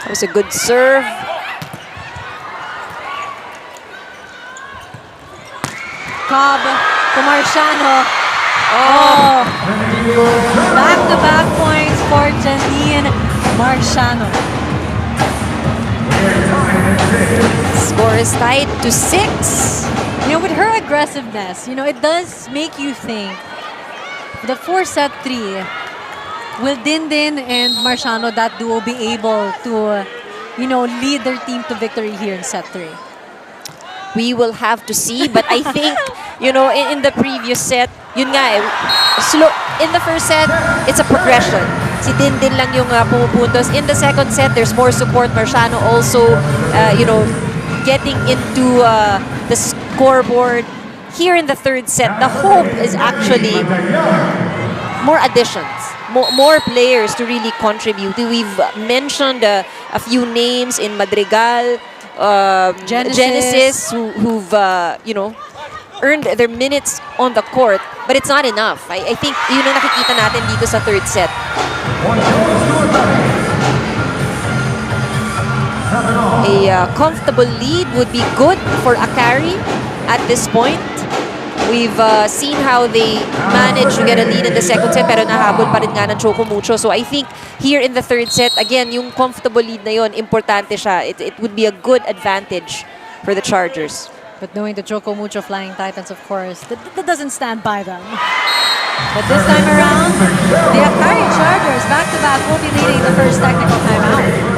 That was a good serve. Cobb to Marciano. Oh! Back-to-back points for Janine Marciano. Score is tied to 6. You know, with her aggressiveness, you know, it does make you think the 4-set 3, will Dindin and Marciano, that duo, be able to, you know, lead their team to victory here in set 3? We will have to see, but I think, you know, in the previous set, yun nga eh, slow. In the first set, it's a progression. Si Dindin lang yung pumupuntos. In the second set, there's more support. Marciano also, you know, getting into the scoreboard. here in the third set, the hope is actually more additions, more players to really contribute. We've mentioned a few names in Madrigal, Genesis, who've earned their minutes on the court, but it's not enough. I think yun ang nakikita natin dito sa third set. A comfortable lead would be good for Akari at this point. We've seen how they managed to get a lead in the second set pero nahabol pa rin nga ng Choco Mucho. So I think here in the third set, again, yung comfortable lead na yun, importante siya. It would be a good advantage for the Chargers. But knowing the Choco Mucho Flying Titans, of course, that doesn't stand by them. But this time around, the Akari Chargers back-to-back will be leading the first technical timeout.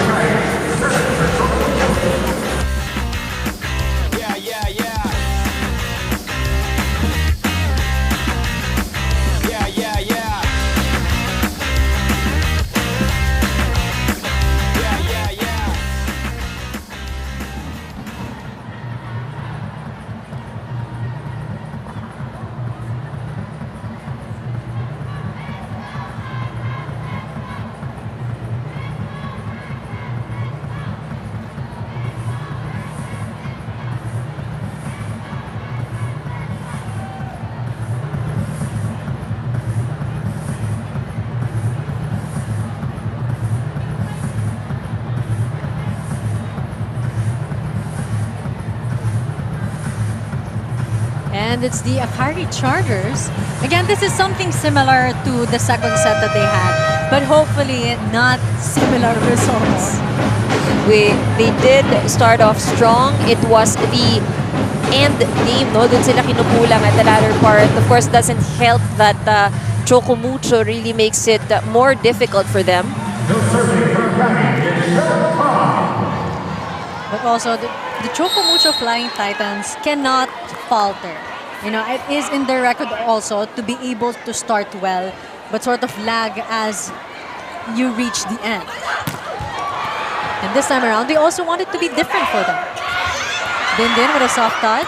And it's the Akari Chargers. Again, this is something similar to the second set that they had, but hopefully not similar results. They did start off strong. It was the end game, no? Dun sila kinukulang at the latter part. Of course, doesn't help that Choco Mucho really makes it more difficult for them. But also, the Choco Mucho Flying Titans cannot falter. You know, it is in their record also to be able to start well, but sort of lag as you reach the end. And this time around, they also want it to be different for them. Din with a soft touch.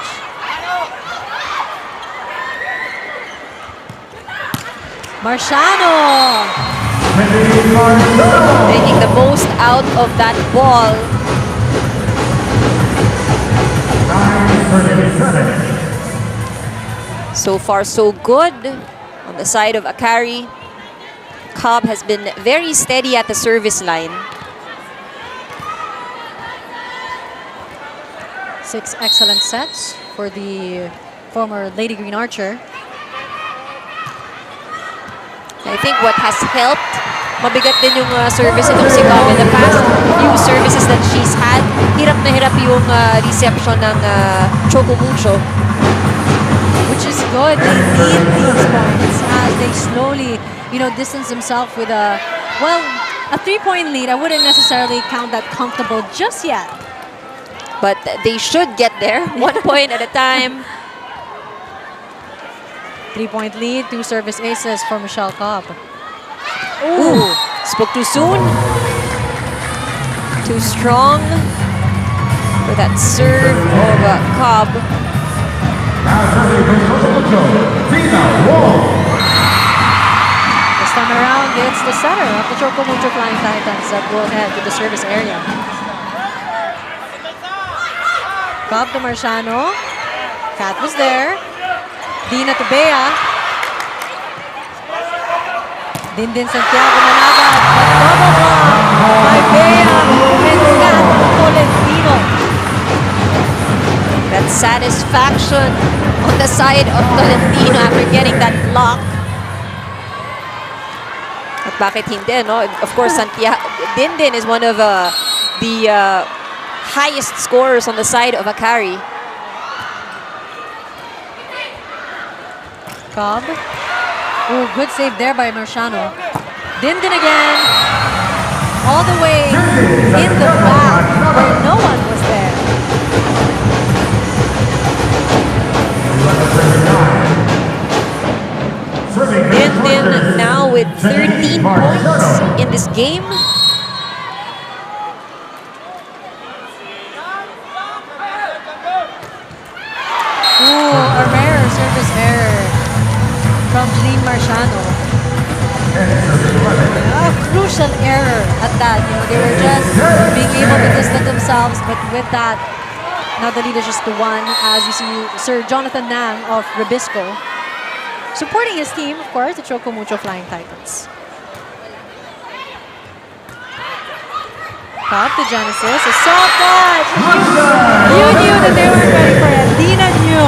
Marciano! Making the most out of that ball. So far, so good on the side of Akari. Cobb has been very steady at the service line. 6 excellent sets for the former Lady Green Archer. I think what has helped, mabigat din yung service itong si Cobb in the past. Yung services that she's had, hirap na hirap yung reception ng Choco Mucho. Which is good. They need these points as they slowly, distance themselves with a 3-point lead. I wouldn't necessarily count that comfortable just yet. But they should get there, 1 point at a time. 3-point lead, 2 service aces for Michelle Cobb. Ooh, spoke too soon. Too strong for that serve of Cobb. This time around, it's the setter of the Choco Mucho Flying Titans that will head to the service area. Cobb to Marciano. Kat was there. Dina to Bea. Din Santiago Manabat. Double block by Bea and Kat Tolentino. That satisfaction on the side of Tolentino after getting that block. At bakit hindi, no? Of course, Din is one of the highest scorers on the side of Akari. Cobb. Oh, good save there by Marciano. Din again. All the way in the back where no one was there. Din now with 13 points in this game. Ooh, a rare initial error at that. You know, they were just being able to distance themselves, but with that, now the lead is just to 1, as you see Sir Jonathan Nang of Ribisco supporting his team, of course, the Choco Mucho Flying Titans. Top to Genesis, a soft touch! You knew that they weren't ready for it. Dina knew.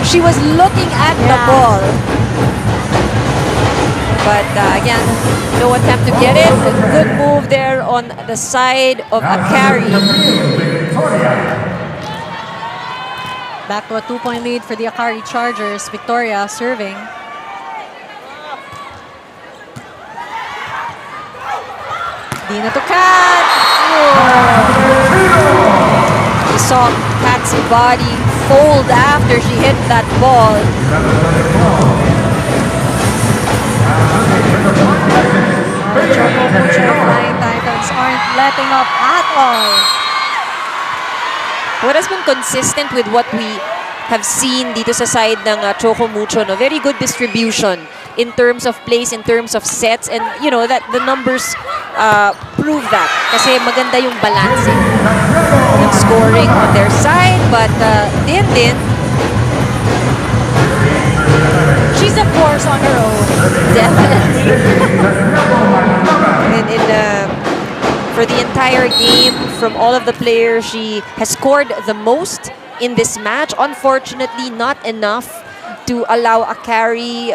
She was looking at the ball. But again, no attempt to get it. A good move there on the side of Akari. Back to a 2-point lead for the Akari Chargers. Victoria serving. Dina to Kat! We saw Kat's body fold after she hit that ball. Choco Mucho Flying Titans aren't letting up at all. What has been consistent with what we have seen dito sa side ng Choco Mucho, no? Very good distribution in terms of plays, in terms of sets, and you know that the numbers prove that. Kasi maganda yung balancing ng scoring on their side, but din, She's a force on her own. definitely. And for the entire game, from all of the players, she has scored the most in this match. Unfortunately, not enough to allow Akari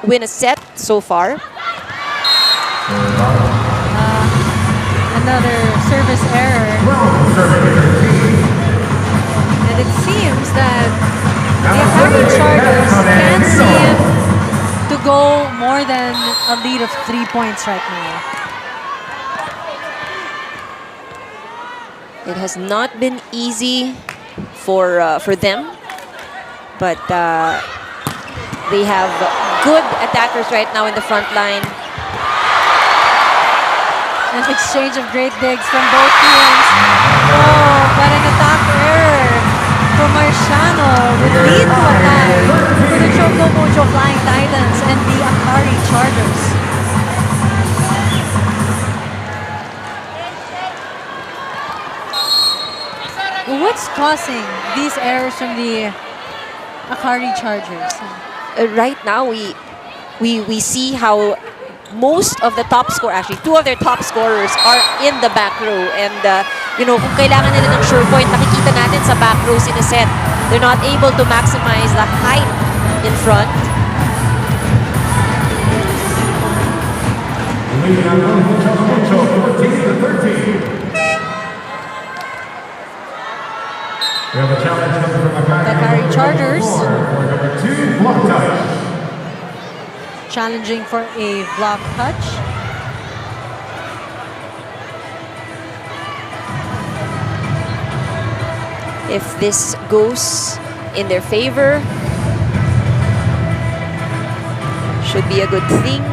win a set so far. Another service error. And it seems that the Akari Chargers can't seem to go more than a lead of 3 points right now. It has not been easy for them, but they have good attackers right now in the front line. An exchange of great digs from both teams. Oh, but an attack error from Marciano would lead to a tie for the Choco Mucho Flying Titans and the Akari Chargers. What's causing these errors from the Akari Chargers? Right now, we see how most of the top score, actually 2 of their top scorers are in the back row, and you know, kung kailangan nila ng sure point, nakikita natin sa back rows in a set, they're not able to maximize the height in front. Leading on Choco Mucho, 14-13. We have a challenge coming from Akari Chargers. For number 2, block touch. Challenging for a block touch. If this goes in their favor, should be a good thing.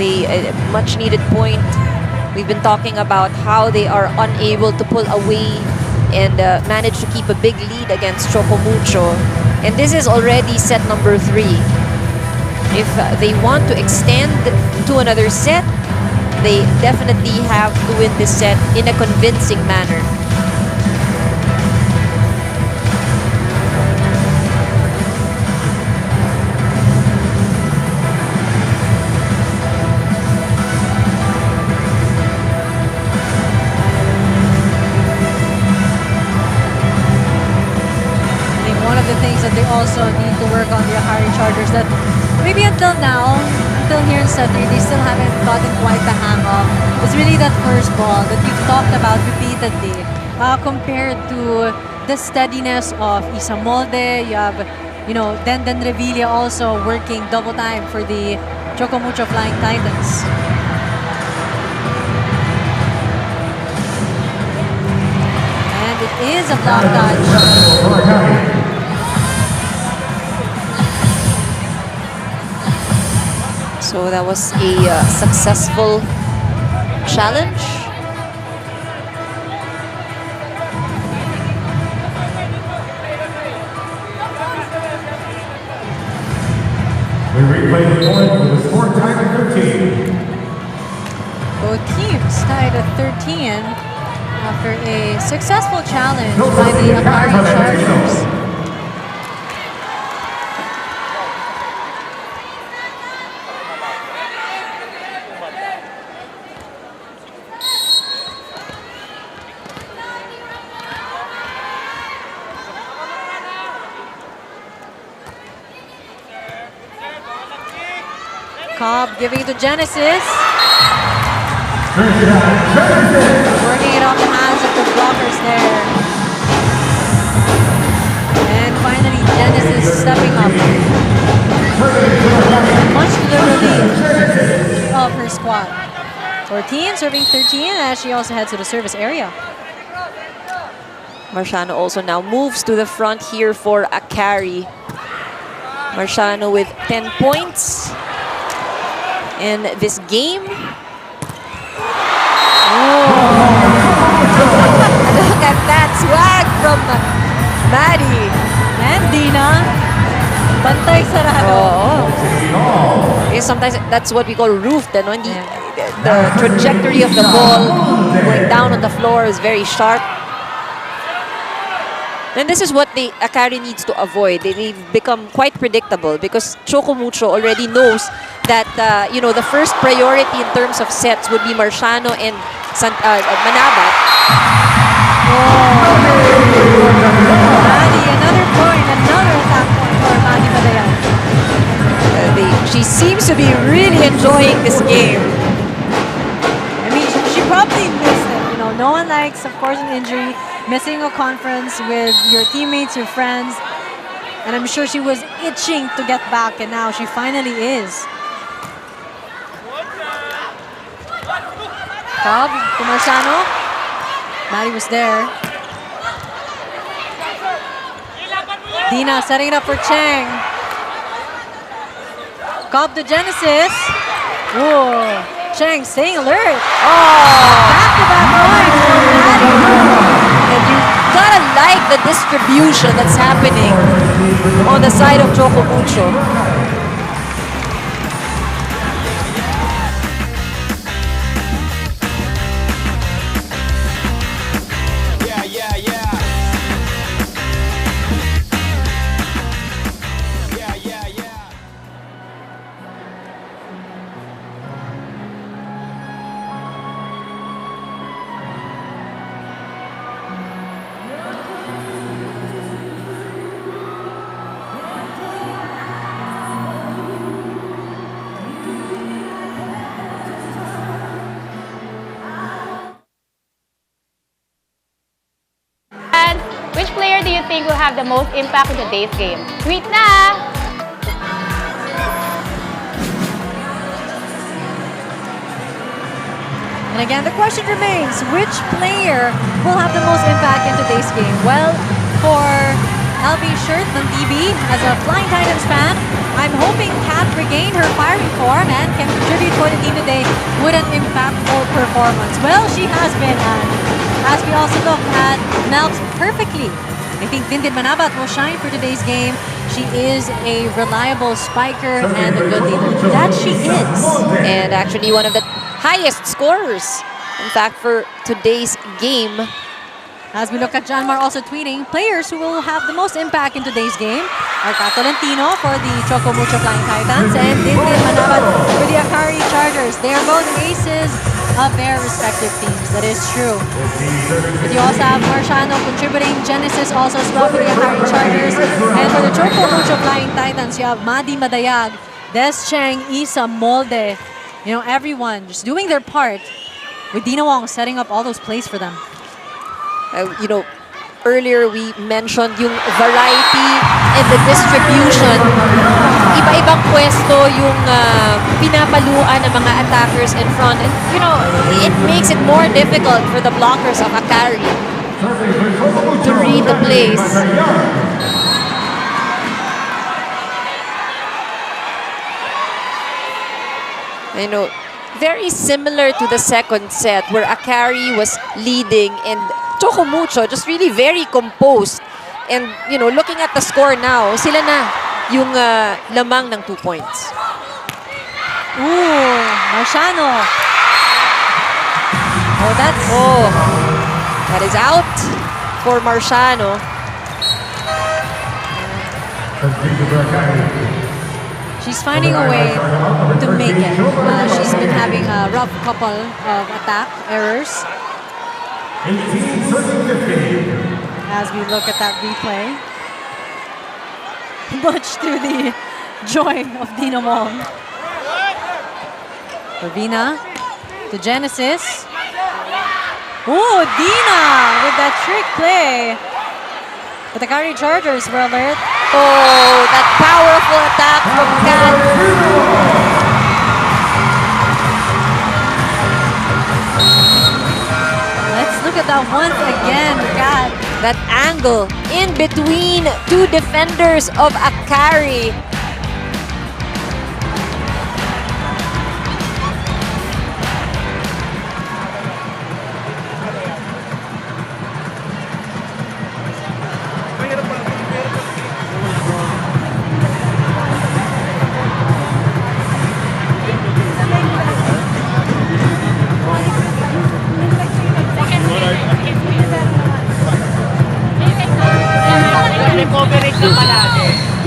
They a much needed point. We've been talking about how they are unable to pull away and manage to keep a big lead against Choco Mucho. And this is already set number 3. If they want to extend to another set, they definitely have to win this set in a convincing manner. One of the things that they also need to work on, the Akari Chargers, that maybe until now, until here in set 3, they still haven't gotten quite the hang of, is really that first ball that we've talked about repeatedly, compared to the steadiness of Isa Molde. You have, you know, Den Revilla also working double time for the Choco Mucho Flying Titans. And it is a block touch. So that was a successful challenge. We replay the point with the score time at 13. 13 after a successful challenge by the Akari Chargers. Cobb giving it to Genesis. Working it off the hands of the blockers there. And finally Genesis stepping up. Much to the relief of her squad. 14 serving 13 as she also heads to the service area. Marciano also now moves to the front here for Akari. Marciano with 10 points in this game. Look at that swag from Maddie. And Dina. Bantay sarado. Because sometimes that's what we call roofed. And when the trajectory of the ball going down on the floor is very sharp. And this is what the Akari needs to avoid. They've become quite predictable because Choco Mucho already knows that the first priority in terms of sets would be Marciano and Manabat. Maddie, another point, another attack point for Maddie Madayan. She seems to be really enjoying this game. I mean, she probably missed it. You know, no one likes, of course, an injury, missing a conference with your teammates, your friends. And I'm sure she was itching to get back, and now she finally is. Cobb to Marciano. Maddie was there. Dina setting it up for Cheng. Cobb to Genesis. Whoa. Cheng staying alert. Back-to-back points for Maddie. And you gotta like the distribution that's happening on the side of Choco Mucho. Which player do you think will have the most impact in today's game? Tweet na! And again, the question remains, which player will have the most impact in today's game? Well, for LB Shirt ng TV, as a Flying Titans fan, I'm hoping Kat regained her firing form and can contribute for the team today with an impactful performance. Well, she has been, as we also look at Mel's perfectly. I think Tintin Manabat will shine for today's game. She is a reliable spiker and a good leader. That she is. And actually one of the highest scorers, in fact, for today's game. As we look at Janmar also tweeting, players who will have the most impact in today's game are Tolentino for the Choco Mucho Flying Titans and Tintin Manabat for the Akari Chargers. They are both aces of their respective teams. That is true. But you also have Marciano contributing, Genesis also as well for the Akari Chargers. And for the Choco Mucho Flying Titans, you have Maddie Madayag, Des Cheng, Isa, Molde. You know, everyone just doing their part with Dina Wong setting up all those plays for them. Earlier we mentioned yung variety and the distribution. Iba-ibang pwesto yung pinapaluan ng mga attackers in front. And, it makes it more difficult for the blockers of Akari to read the plays. Very similar to the second set where Akari was leading and Choco Mucho just really very composed. And, looking at the score now, sila na yung lamang ng 2 points. Ooh, Marciano. that's... Oh, that is out for Marciano. She's finding a way to make it. She's been having a rough couple of attack errors. 18, serving 50. As we look at that replay. Much to the joy of Dina Mong. Ravina to Genesis. Oh, Dina with that trick play. But the Akari Chargers were alert. Oh, that powerful attack from Kat. Let's look at that once again, Kat. That angle in between two defenders of Akari.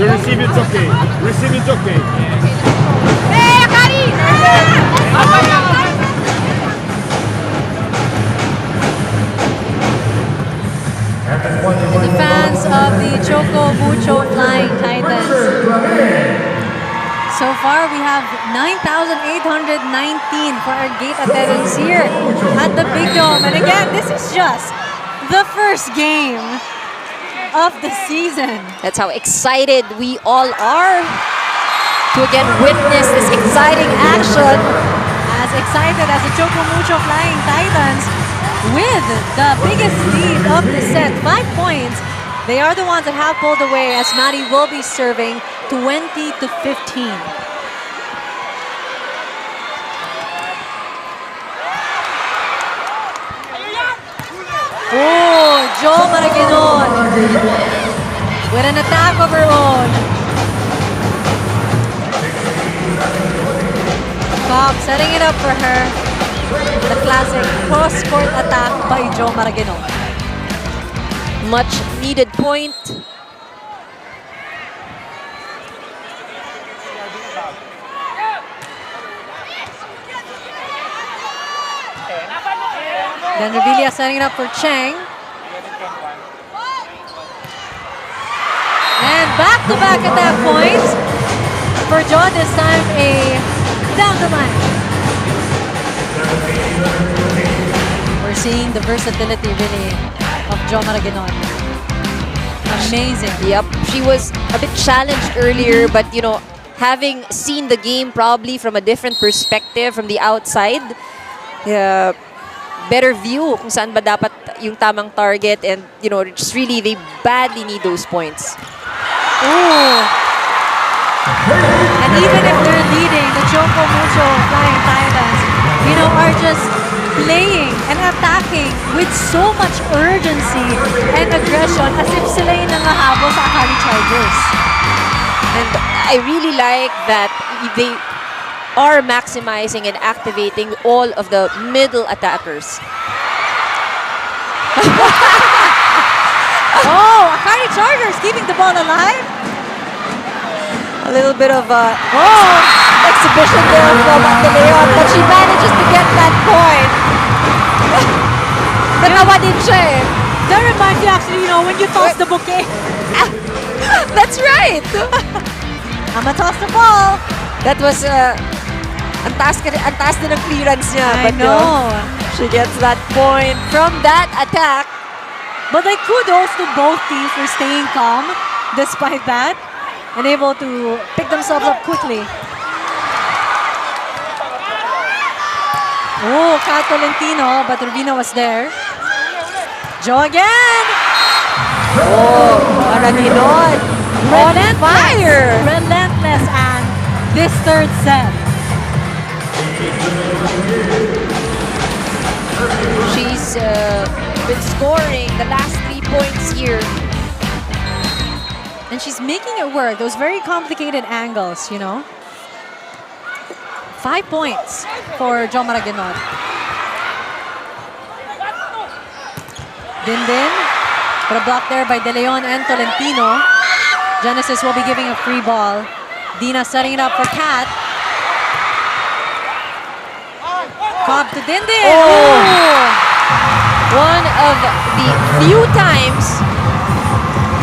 The receive it's okay. Receive it's okay. Hey, Akari! The fans of the Choco Mucho Flying Titans. So far, we have 9,819 for our gate attendance here at the Big Dome. And again, this is just the first game of the season. That's how excited we all are to again witness this exciting action. As excited as the Choco Mucho Flying Titans with the biggest lead of the set, 5 points. They are the ones that have pulled away as Maddie will be serving 20-15. Oh, Jo Maraguenon with an attack of her own. Cobb setting it up for her. The classic cross-court attack by Jo Maraguenon. Much needed point. Then Revilla setting it up for Cheng. And back-to-back attack points for Jo, this time a down the line. We're seeing the versatility really of Jo Maraguenon. Amazing. Yep, she was a bit challenged earlier, but you know, having seen the game probably from a different perspective from the outside, better view kung saan ba dapat yung tamang target, and you know, just really they badly need those points. Ooh. And even if they're leading, the Choco Mucho Flying Titans, you know, are just playing and attacking with so much urgency and aggression as if sila yung nangahabol sa Akari Chargers. And I really like that they are maximizing and activating all of the middle attackers. Oh, Akari Chargers keeping the ball alive. A little bit of exhibition there from Leon, but she manages to get that point. Natawa din siya eh. That reminds you actually, you know, when you toss the bouquet. That's right. I'ma toss the ball. That was ang taas din ng clearance niya. I know. She gets that point from that attack. But like kudos to both teams for staying calm despite that and able to pick themselves up quickly. Oh, Kat Tolentino, but Rubina was there. Jo again! Oh, Maraguenon on fire! Relentless, and this third set. She's been scoring the last 3 points here. And she's making it work. Those very complicated angles, you know. 5 points for Jo Maraguenon. Dindin. But a block there by De Leon and Tolentino. Genesis will be giving a free ball. Dina setting it up for Kat. Cobb to Dindin. Oh! One of the few times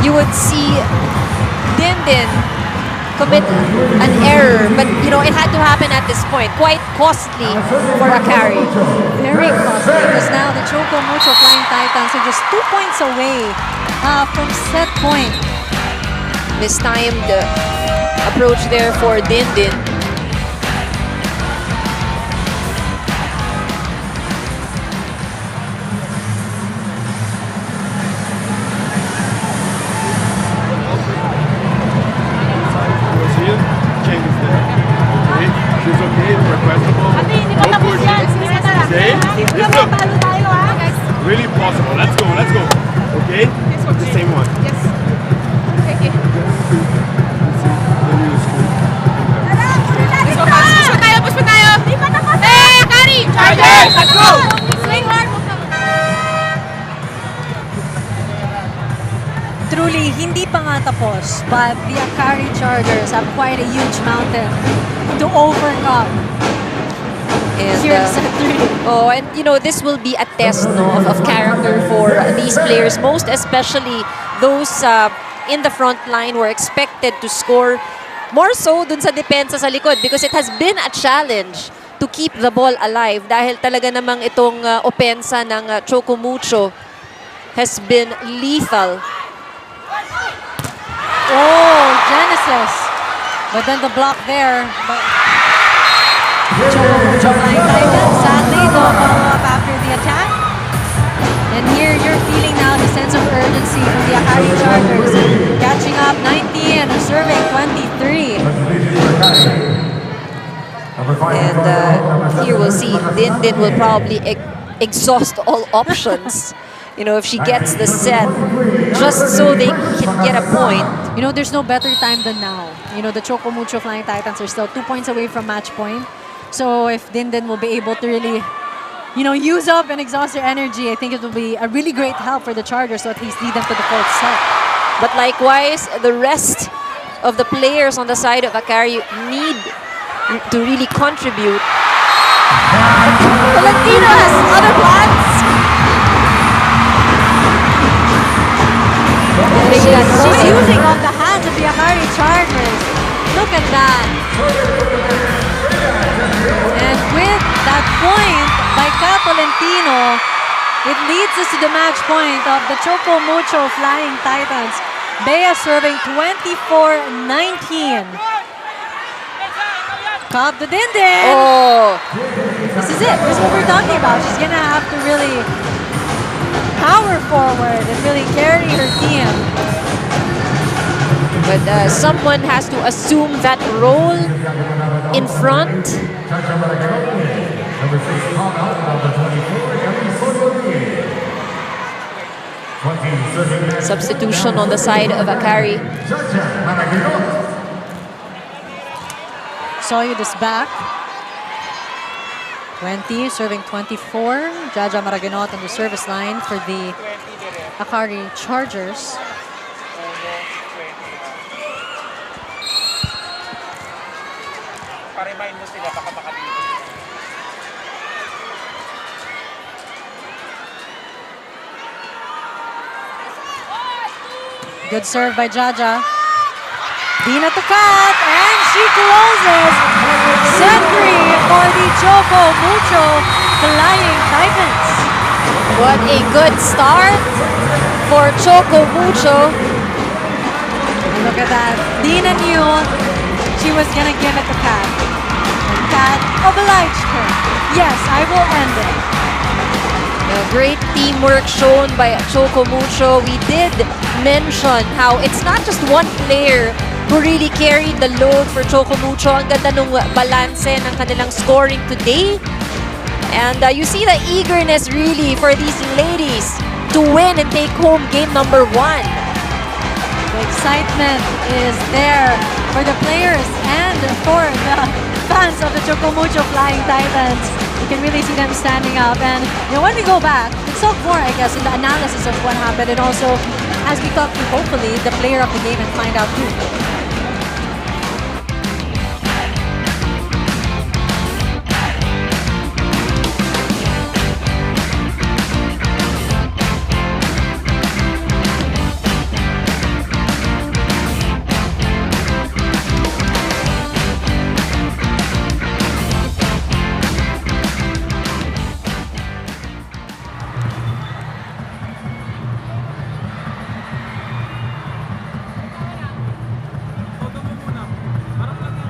you would see Dindin commit an error, but you know it had to happen at this point. Quite costly for Akari. Very costly because now the Choco Mucho Flying Titans are just 2 points away from set point. Mistimed approach there for Dindin. She's okay, requestable. No push. Okay? It's really possible. Let's go, let's go. Okay? The same one. Yes. Okay. Push pa tayo! Hey, Akari! Chargers! Let's go! Swing hard! Truly, hindi pa nga tapos, but the Akari Chargers have quite a huge mountain to overcome. And, Here in set 3. oh, and you know, this will be a test of character for these players, most especially those in the front line were expected to score more so dun sa depensa sa likod because it has been a challenge to keep the ball alive dahil talaga namang itong opensa ng Choco Mucho has been lethal. Oh, Genesis. But then the block there. But Choco Mucho Flying Titans, sadly, don't follow up after the attack. And here you're feeling now the sense of urgency from the Akari Chargers. Catching up 19 and serving 23. And here we'll see Dindin will probably exhaust all options. You know, if she gets the set, just so they can get a point. You know, there's no better time than now. You know, the Choco Mucho Flying Titans are still 2 points away from match point. So if Dindin will be able to really, you know, use up and exhaust their energy, I think it will be a really great help for the Chargers to at least lead them to the fourth set. But likewise, the rest of the players on the side of Akari need to really contribute. Tolentino has other plans. She's using on the hands of the Akari Chargers. Look at that. And with that point by Tolentino, it leads us to the match point of the Choco Mucho Flying Titans. Bea serving 24-19. Cobb the Dindin. Oh, This is it. This is what we're talking about. She's going to have to really power forward and really carry her team. but someone has to assume that role in front. Substitution on the side of Akari. Soyud is back. 20, serving 24. Jaja Maraganot on the service line for the Akari Chargers. Good serve by Jaja. Dina to cut, and she closes. Set 3 for the Choco Mucho Flying Titans. What a good start for Choco Mucho. Look at that. Dina knew she was gonna give it to Kat. And Kat obliged her. Yes, I will end it. Great teamwork shown by Choco Mucho. We did mention how it's not just one player who really carried the load for Choco Mucho. Ang ganda nung balanse ng kanilang scoring today. And you see the eagerness really for these ladies to win and take home game number 1. The excitement is there for the players and for the fans of the Choco Mucho Flying Titans. You can really see them standing up. And when we go back, it's so more, I guess, in the analysis of what happened, and also as we talk to, hopefully, the player of the game and find out who.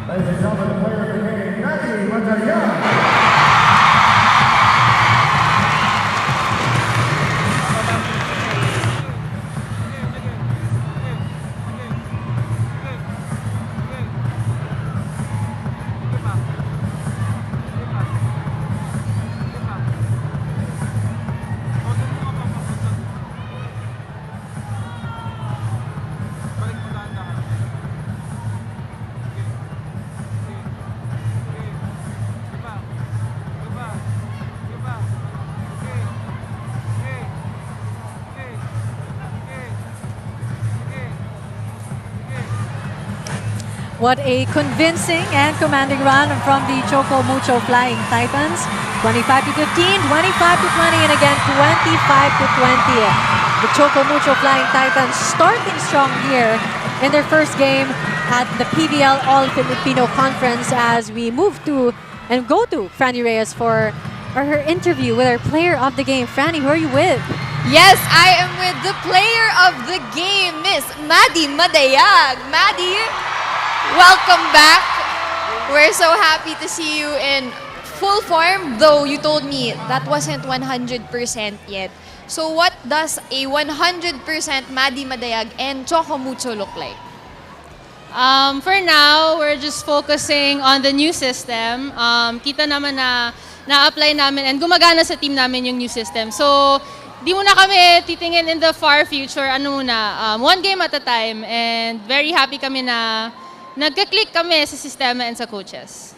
Ladies and gentlemen, the player of the game, Akari Chargers. What a convincing and commanding run from the Choco Mucho Flying Titans. 25 to 15, 25 to 20, and again 25 to 20. The Choco Mucho Flying Titans starting strong here in their first game at the PVL All-Filipino Conference as we move to and go to Franny Reyes for her interview with our player of the game. Franny, who are you with? Yes, I am with the player of the game, Miss Maddie Madayag. Maddie, welcome back. We're so happy to see you in full form, though you told me that wasn't 100% yet. So what does a 100% Maddie Madayag and Choco Mucho look like? For now, we're just focusing on the new system. Kita naman na na-apply namin and gumagana sa team namin yung new system. So, di muna kami titingin in the far future. Ano muna, one game at a time. And very happy kami na nagka-click kami sa sistema and sa coaches.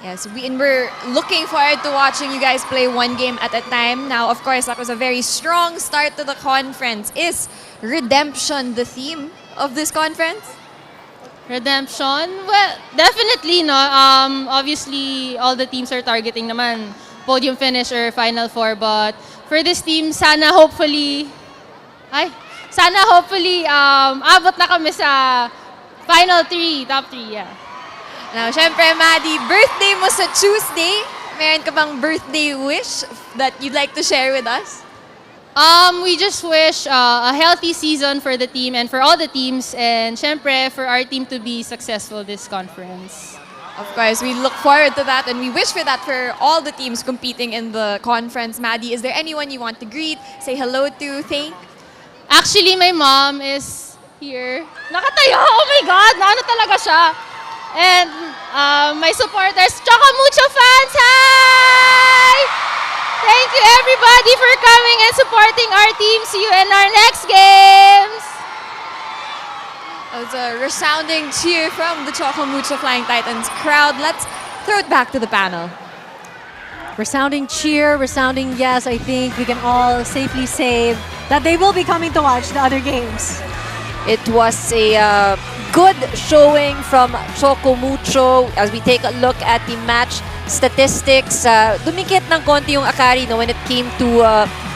Yes, we're looking forward to watching you guys play one game at a time. Now, of course, that was a very strong start to the conference. Is redemption the theme of this conference? Redemption? Well, definitely, no. Obviously, all the teams are targeting naman podium finish or Final Four. But for this team, sana hopefully, abot na kami sa Final 3, top 3, yeah. Now, syempre, Maddie, birthday mo sa Tuesday. Meron ka bang birthday wish that you'd like to share with us? We just wish a healthy season for the team and for all the teams, and syempre for our team to be successful this conference. Of course, we look forward to that and we wish for that for all the teams competing in the conference. Maddie, is there anyone you want to greet, say hello to, thank? Actually, my mom is here. Nakatayo! Oh my God! Naano talaga siya? And my supporters, Choco Mucho fans, hi! Thank you everybody for coming and supporting our team. See you in our next games. That was a resounding cheer from the Choco Mucho Flying Titans crowd. Let's throw it back to the panel. Resounding cheer, resounding yes. I think we can all safely say that they will be coming to watch the other games. It was a good showing from Choco Mucho. As we take a look at the match statistics, dumikit ng konti yung Akari when it came to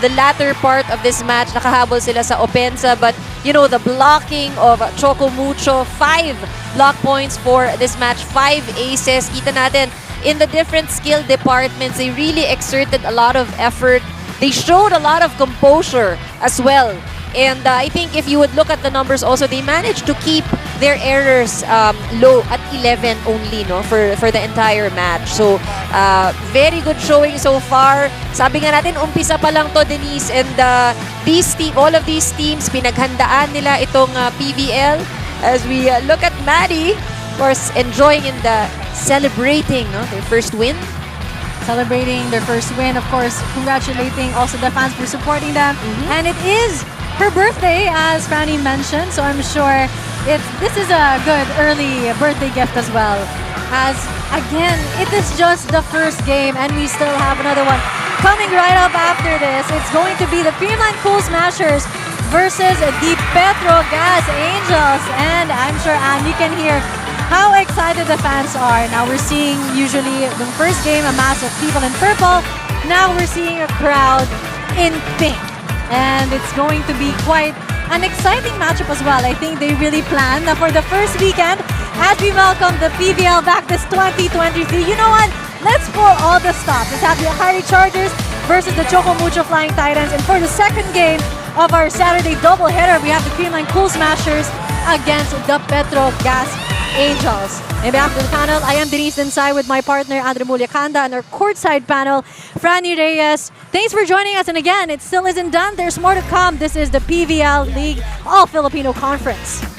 the latter part of this match. Nakahabol sila sa opensa, but you know, the blocking of Choco Mucho, 5 block points for this match, 5 aces. Kita natin in the different skill departments, they really exerted a lot of effort. They showed a lot of composure as well. And I think if you would look at the numbers also, they managed to keep their errors low at 11 only, no, for the entire match. So, very good showing so far. Sabi nga natin, umpisa pa lang to, Denise. And all of these teams, pinaghandaan nila itong PVL. As we look at Maddie, of course, enjoying in the celebrating their first win. Celebrating their first win, of course, congratulating also the fans for supporting them. And it is her birthday, as Franny mentioned, so I'm sure this is a good early birthday gift as well As again, it is just the first game and we still have another one coming right up after this. It's going to be the Creamline Cool Smashers versus the Petro Gas Angels. And I'm sure, Anne, you can hear how excited the fans are. Now we're seeing usually the first game a mass of people in purple. Now we're seeing a crowd in pink. And it's going to be quite an exciting matchup as well. I think they really planned for the first weekend as we welcome the PVL back this 2023. You know what? Let's pull all the stops. Let's have the Akari Chargers versus the Choco Mucho Flying Titans. And for the second game of our Saturday doubleheader, we have the Creamline Cool Smashers against the Petro Gas Angels. And behalf of the panel, I am Denise Densay with my partner Andre Mulyakanda and our courtside panel, Franny Reyes. Thanks for joining us. And again, it still isn't done. There's more to come. This is the PVL League All-Filipino Conference.